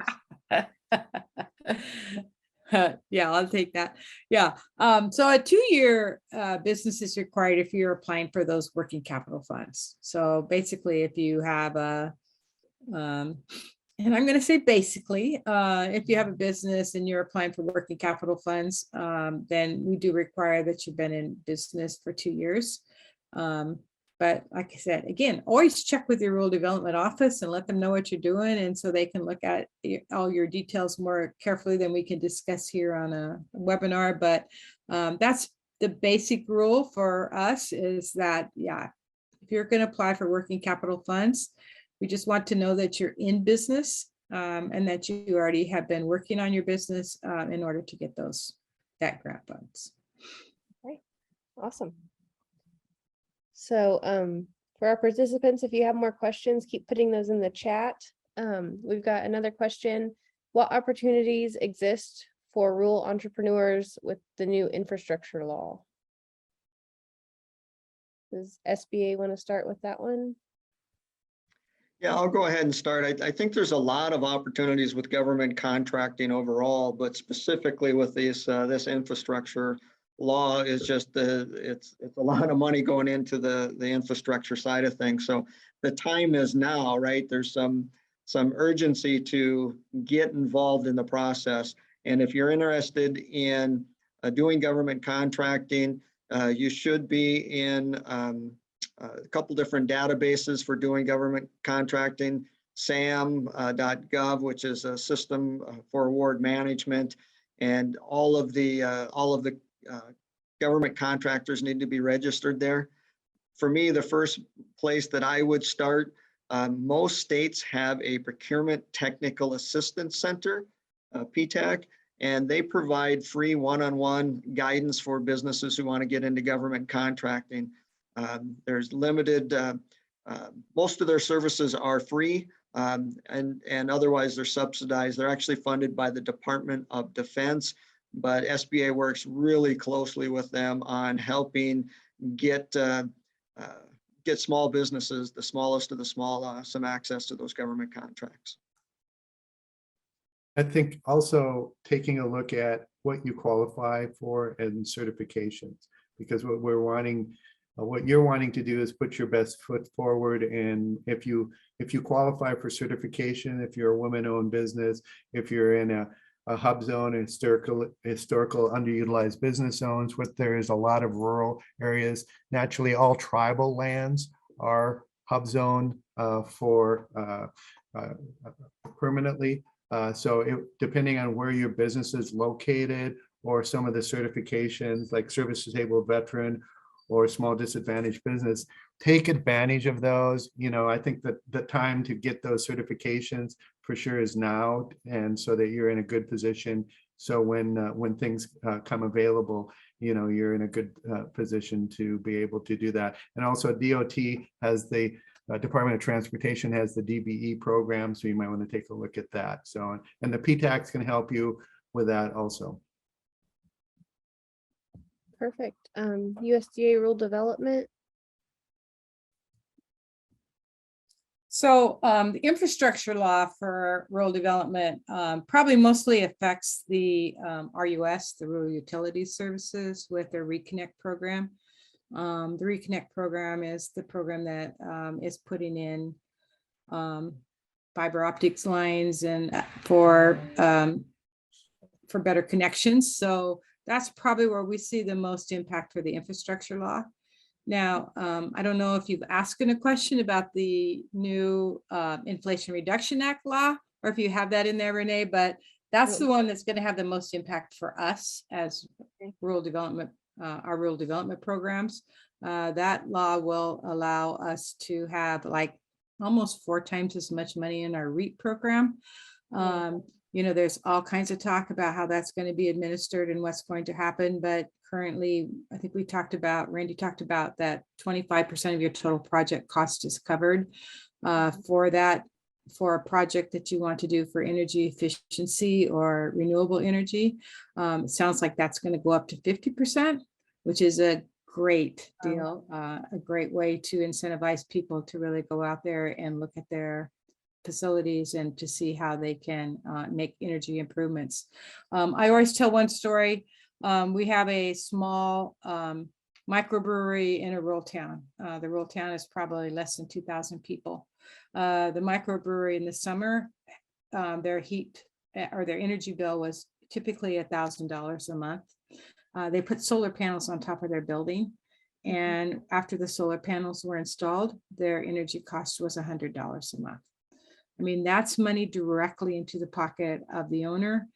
Yeah, I'll take that. Yeah. So a 2-year business is required if you're applying for those working capital funds. So basically, if you have a, and I'm going to say basically, if you have a business and you're applying for working capital funds, then we do require that you've been in business for 2 years. But like I said, again, always check with your rural development office and let them know what you're doing. And so they can look at all your details more carefully than we can discuss here on a webinar. But that's the basic rule for us, is that, yeah, if you're going to apply for working capital funds, we just want to know that you're in business and that you already have been working on your business in order to get that grant funds. Okay, awesome. So for our participants, if you have more questions, keep putting those in the chat. We've got another question. What opportunities exist for rural entrepreneurs with the new infrastructure law? Does SBA want to start with that one? Yeah, I'll go ahead and start. I think there's a lot of opportunities with government contracting overall, but specifically with this infrastructure law is just it's a lot of money going into the infrastructure side of things. So the time is now, right? There's some urgency to get involved in the process. And if you're interested in doing government contracting, you should be in a couple different databases for doing government contracting. SAM.gov, which is a system for award management, and all of the government contractors need to be registered there. For me, the first place that I would start, most states have a procurement technical assistance center, PTAC, and they provide free one-on-one guidance for businesses who want to get into government contracting. There's limited, most of their services are free, and otherwise they're subsidized. They're actually funded by the Department of Defense, but SBA works really closely with them on helping get small businesses, the smallest of the small, some access to those government contracts. I think also taking a look at what you qualify for and certifications, because what you're wanting to do is put your best foot forward. And if you qualify for certification, if you're a woman-owned business, if you're in a hub zone, historical underutilized business zones, there is a lot of rural areas. Naturally, all tribal lands are hub zone for permanently. So depending on where your business is located, or some of the certifications like service disabled veteran or small disadvantaged business, take advantage of those. You know, I think that the time to get those certifications for sure is now, and so that you're in a good position. So when things come available, you know, you're in a good position to be able to do that. And also DOT has the Department of Transportation has the DBE program, so you might want to take a look at that. So, and the PTAX can help you with that also. Perfect. USDA rural development. So the infrastructure law for rural development probably mostly affects the RUS, the Rural Utilities Services, with their Reconnect program. The Reconnect program is the program that is putting in fiber optics lines and for better connections. So that's probably where we see the most impact for the infrastructure law. Now, I don't know if you've asked a question about the new Inflation Reduction Act law, or if you have that in there, Renee, but that's the one that's going to have the most impact for us as rural development, our rural development programs. That law will allow us to have like almost 4 times as much money in our REAP program. You know, there's all kinds of talk about how that's going to be administered and what's going to happen, but currently, I think Randy talked about that 25% of your total project cost is covered for a project that you want to do for energy efficiency or renewable energy. It sounds like that's going to go up to 50%, which is a great deal, a great way to incentivize people to really go out there and look at their facilities and to see how they can make energy improvements. I always tell one story. We have a small microbrewery in a rural town. The rural town is probably less than 2,000 people. The microbrewery in the summer, their heat or their energy bill was typically $1,000 a month. They put solar panels on top of their building. And after the solar panels were installed, their energy cost was $100 a month. I mean, that's money directly into the pocket of the owner.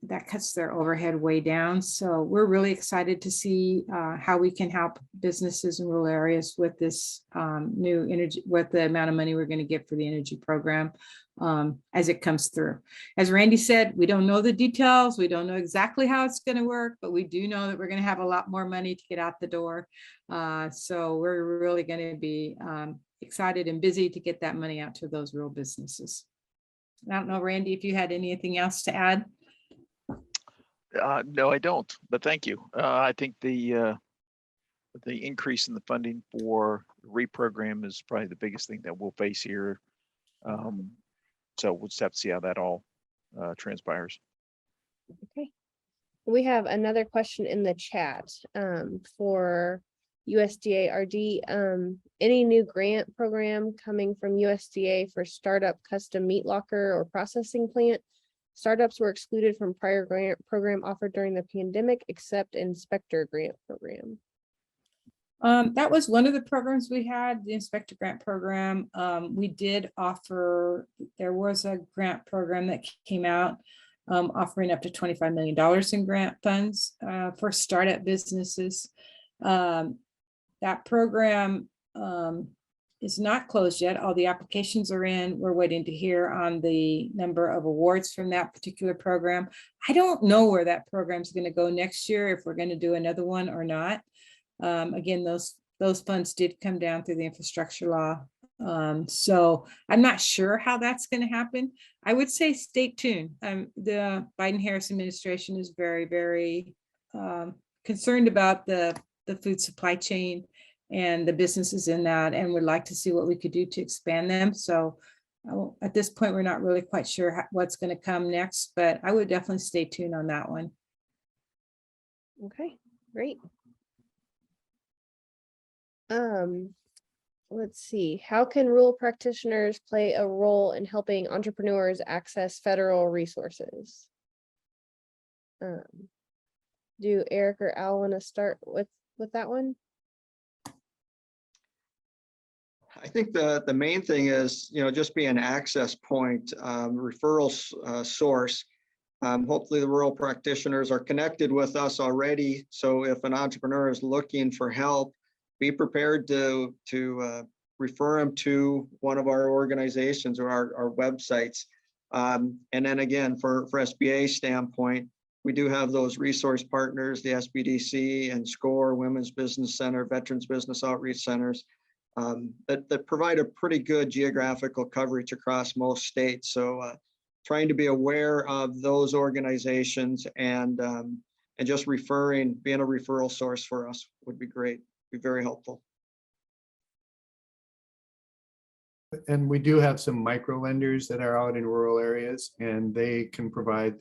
That cuts their overhead way down. So we're really excited to see how we can help businesses in rural areas with this new energy, with the amount of money we're going to get for the energy program as it comes through. As Randy said, we don't know the details. We don't know exactly how it's going to work, but we do know that we're going to have a lot more money to get out the door. So we're really going to be excited and busy to get that money out to those rural businesses. I don't know, Randy, if you had anything else to add. No, I don't, but thank you. I think the increase in the funding for the REAP program is probably the biggest thing that we'll face here. So we'll just have to see how that all transpires. Okay. We have another question in the chat for USDA-RD. Any new grant program coming from USDA for startup custom meat locker or processing plant? Startups were excluded from prior grant program offered during the pandemic, except Inspector grant program. That was one of the programs we had, the Inspector grant program. We did offer, there was a grant program that came out offering up to $25 million in grant funds for startup businesses. That program is not closed yet. All the applications are in. We're waiting to hear on the number of awards from that particular program. I don't know where that program is going to go next year, if we're going to do another one or not. Again, those funds did come down through the infrastructure law. So I'm not sure how that's going to happen. I would say stay tuned. The Biden-Harris administration is very, very concerned about the food supply chain and the businesses in that, and would like to see what we could do to expand them. So at this point, we're not really quite sure what's going to come next, but I would definitely stay tuned on that one. Okay, great. Let's see. How can rural practitioners play a role in helping entrepreneurs access federal resources? Do Eric or Al want to start with that one? I think the main thing is, just be an access point, referral source. Hopefully the rural practitioners are connected with us already. So if an entrepreneur is looking for help, be prepared to refer them to one of our organizations or our websites. And then again, for SBA standpoint, we do have those resource partners, the SBDC and SCORE, Women's Business Center, Veterans Business Outreach Centers. that provide a pretty good geographical coverage across most states. So trying to be aware of those organizations and just being a referral source for us would be great, be very helpful. And we do have some micro lenders that are out in rural areas, and they can provide,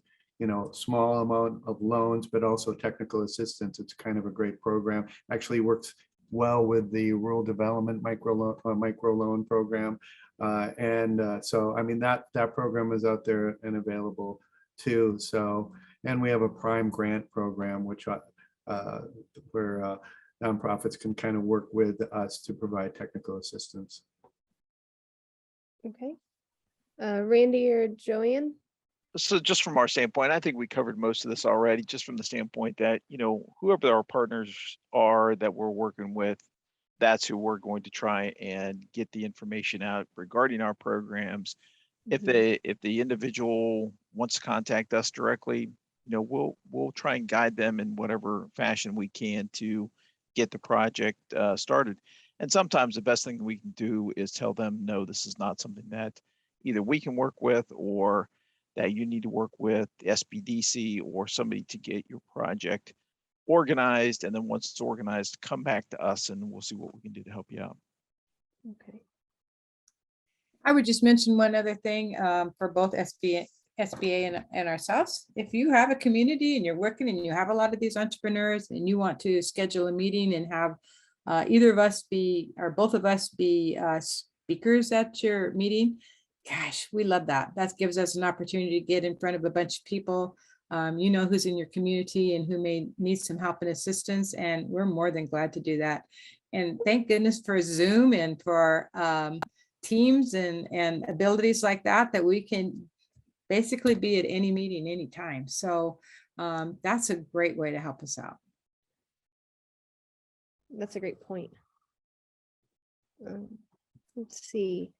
small amount of loans, but also technical assistance. It's kind of a great program. Actually works well with the rural development micro loan program. So, I mean, that program is out there and available too. So, and we have a prime grant program, which where nonprofits can kind of work with us to provide technical assistance. Okay. Randy or Joanne? So just from our standpoint, I think we covered most of this already, just from the standpoint that, whoever our partners are that we're working with, that's who we're going to try and get the information out regarding our programs. If the individual wants to contact us directly, we'll try and guide them in whatever fashion we can to get the project started. And sometimes the best thing we can do is tell them, no, this is not something that either we can work with, or that you need to work with the SBDC or somebody to get your project organized. And then once it's organized, come back to us and we'll see what we can do to help you out. Okay. I would just mention one other thing for both SBA and ourselves. If you have a community and you're working and you have a lot of these entrepreneurs and you want to schedule a meeting and have either of us be, or both of us be speakers at your meeting, gosh, we love that. That gives us an opportunity to get in front of a bunch of people, who's in your community and who may need some help and assistance. And we're more than glad to do that. And thank goodness for Zoom and for Teams and abilities like that, that we can basically be at any meeting, anytime. So that's a great way to help us out. That's a great point. Let's see.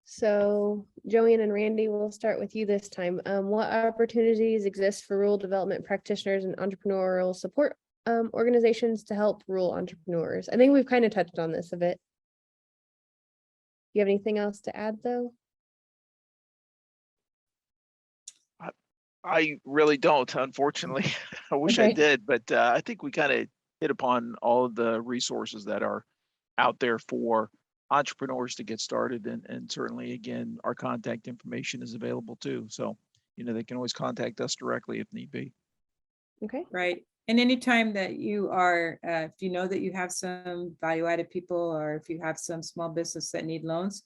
So Joanne and Randy, we'll start with you this time. What opportunities exist for rural development practitioners and entrepreneurial support organizations to help rural entrepreneurs? I think we've kind of touched on this a bit. You have anything else to add though? I really don't, unfortunately. I wish I did, but I think we kind of hit upon all of the resources that are out there for entrepreneurs to get started. And certainly, again, our contact information is available too. So, they can always contact us directly if need be. Okay. Right. And anytime that you are, if you know that you have some value-added people, or if you have some small business that need loans,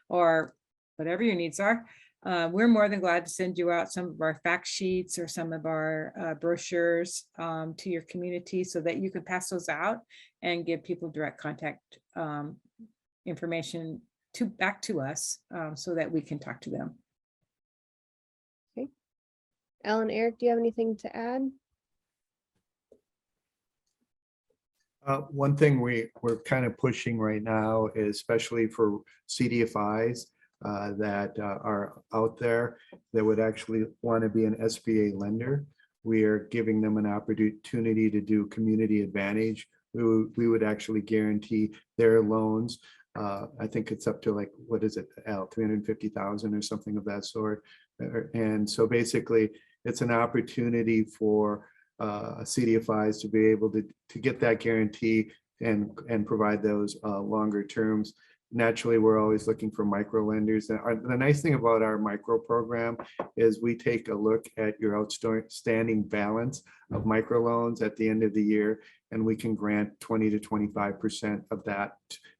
or whatever your needs are, we're more than glad to send you out some of our fact sheets or some of our brochures to your community, so that you can pass those out and give people direct contact information back to us, so that we can talk to them. Okay. Alan, Eric, do you have anything to add? One thing we're kind of pushing right now, especially for CDFIs that are out there that would actually want to be an SBA lender. We are giving them an opportunity to do community advantage. We would actually guarantee their loans. I think it's up to like, what is it, Al, 350,000 or something of that sort. And so basically it's an opportunity for CDFIs to be able to get that guarantee and provide those longer terms. Naturally, we're always looking for micro lenders. The nice thing about our micro program is we take a look at your outstanding balance of micro loans at the end of the year, and we can grant 20 to 25% of that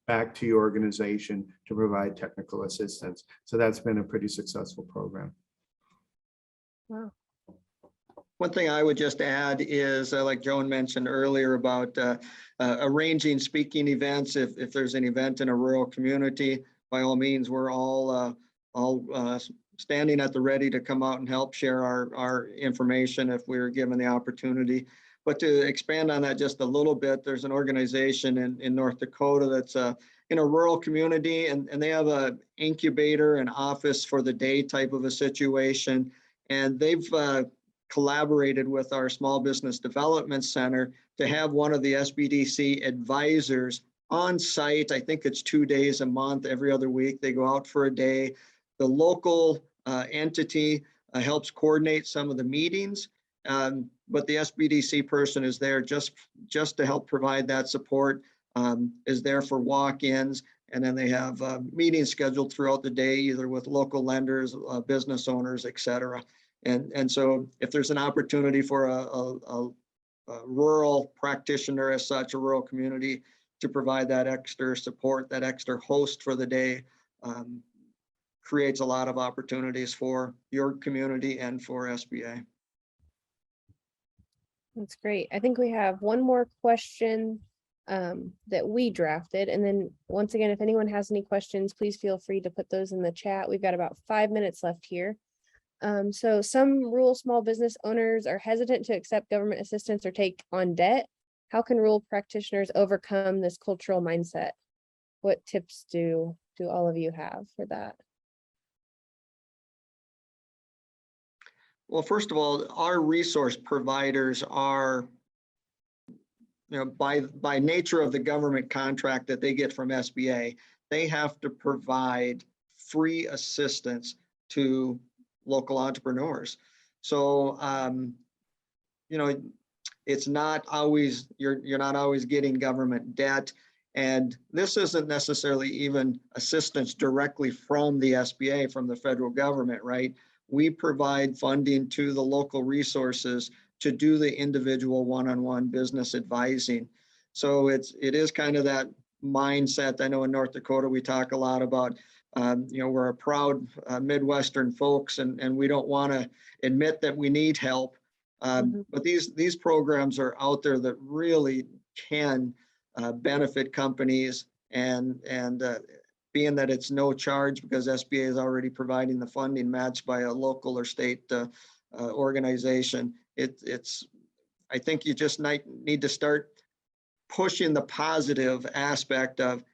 back to your organization to provide technical assistance. So that's been a pretty successful program. Wow. One thing I would just add is, like Joan mentioned earlier, about arranging speaking events. If there's an event in a rural community, by all means, we're all standing at the ready to come out and help share our information if we're given the opportunity. But to expand on that just a little bit, there's an organization in North Dakota that's in a rural community, and they have an incubator, an office for the day type of a situation. And they've collaborated with our Small Business Development Center to have one of the SBDC advisors on site. I think it's 2 days a month, every other week. They go out for a day. The local entity helps coordinate some of the meetings, but the SBDC person is there just to help provide that support, is there for walk-ins. And then they have meetings scheduled throughout the day, either with local lenders, business owners, et cetera. And so if there's an opportunity for a rural practitioner as such, a rural community, to provide that extra support, that extra host for the day, creates a lot of opportunities for your community and for SBA. That's great. I think we have one more question that we drafted. And then once again, if anyone has any questions, please feel free to put those in the chat. We've got about 5 minutes left here. So some rural small business owners are hesitant to accept government assistance or take on debt. How can rural practitioners overcome this cultural mindset? What tips do all of you have for that? Well, first of all, our resource providers are, by nature of the government contract that they get from SBA, they have to provide free assistance to local entrepreneurs. So, it's not always, you're not always getting government debt. And this isn't necessarily even assistance directly from the SBA, from the federal government, right? We provide funding to the local resources to do the individual one-on-one business advising. So it is kind of that mindset. I know in North Dakota, we talk a lot about, we're a proud Midwestern folks, and we don't want to admit that we need help. But these programs are out there that really can benefit companies, and being that it's no charge because SBA is already providing the funding matched by a local or state organization. I think you just need to start pushing the positive aspect of,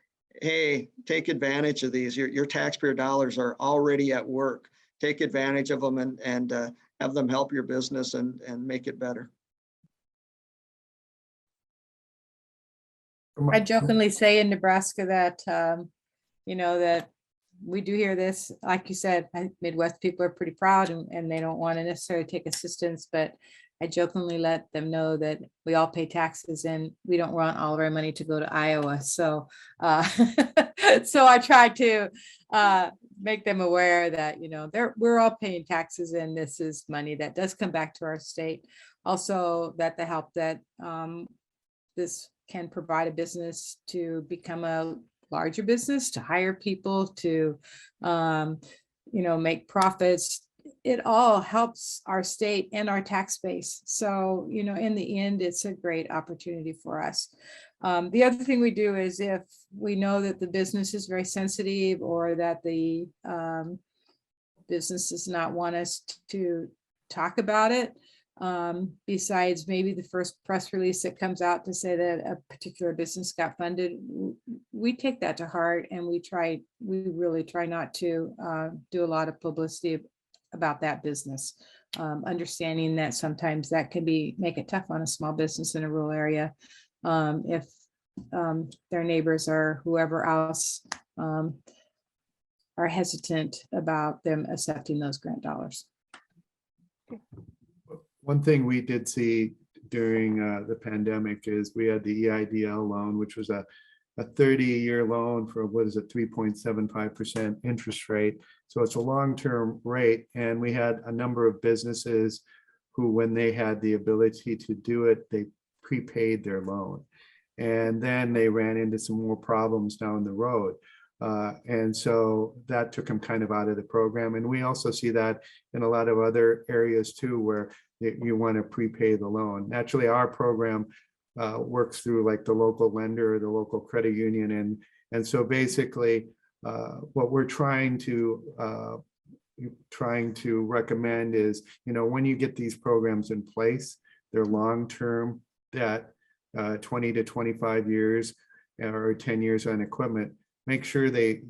hey, take advantage of these. Your taxpayer dollars are already at work. Take advantage of them and have them help your business and make it better. I jokingly say in Nebraska that, that we do hear this, like you said, Midwest people are pretty proud and they don't want to necessarily take assistance, but I jokingly let them know that we all pay taxes and we don't want all of our money to go to Iowa. So, so I try to make them aware that, we're all paying taxes and this is money that does come back to our state. Also, that the help that this can provide a business to become a larger business, to hire people, to, make profits. It all helps our state and our tax base. So, in the end, it's a great opportunity for us. The other thing we do is if we know that the business is very sensitive or that the business does not want us to talk about it, besides maybe the first press release that comes out to say that a particular business got funded, we take that to heart and we really try not to do a lot of publicity about that business, understanding that sometimes that can make it tough on a small business in a rural area if their neighbors or whoever else are hesitant about them accepting those grant dollars. One thing we did see during the pandemic is we had the Eidl loan, which was a 30-year loan for, 3.75% interest rate. So it's a long-term rate. And we had a number of businesses who, when they had the ability to do it, they prepaid their loan. And then they ran into some more problems down the road. And so that took them kind of out of the program. And we also see that in a lot of other areas too, where you want to prepay the loan. Naturally, our program works through like the local lender or the local credit union. And so basically what we're trying to recommend is, when you get these programs in place, they're long-term debt, 20 to 25 years or 10 years on equipment. Make sure they,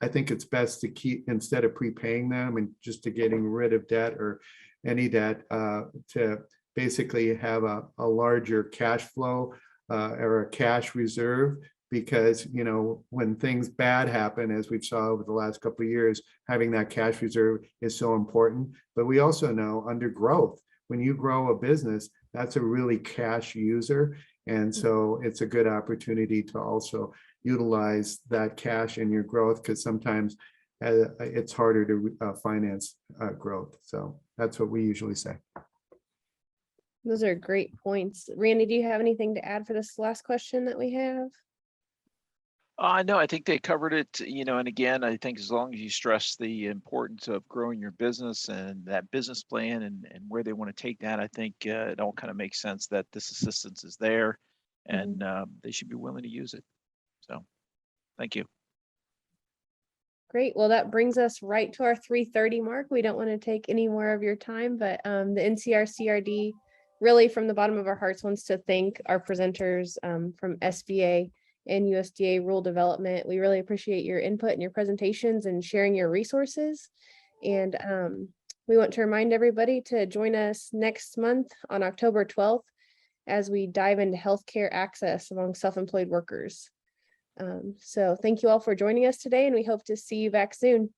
I think it's best to keep, instead of prepaying them and just to getting rid of debt or any debt, to basically have a larger cash flow or a cash reserve because, you know, when things bad happen, as we've saw over the last couple of years, having that cash reserve is so important. But we also know under growth, when you grow a business, that's a really cash user. And so it's a good opportunity to also utilize that cash in your growth, because sometimes it's harder to finance growth. So that's what we usually say. Those are great points. Randy, do you have anything to add for this last question that we have? No, I think they covered it, you know, and again, I think as long as you stress the importance of growing your business and that business plan and where they want to take that, I think it all kind of makes sense that this assistance is there and they should be willing to use it. So, thank you. Great. Well, that brings us right to our 3:30 mark. We don't want to take any more of your time, but the NCRCRD really from the bottom of our hearts wants to thank our presenters from SBA and USDA-Rural Development. We really appreciate your input and your presentations and sharing your resources. And we want to remind everybody to join us next month on October 12th as we dive into healthcare access among self-employed workers. So thank you all for joining us today, and we hope to see you back soon.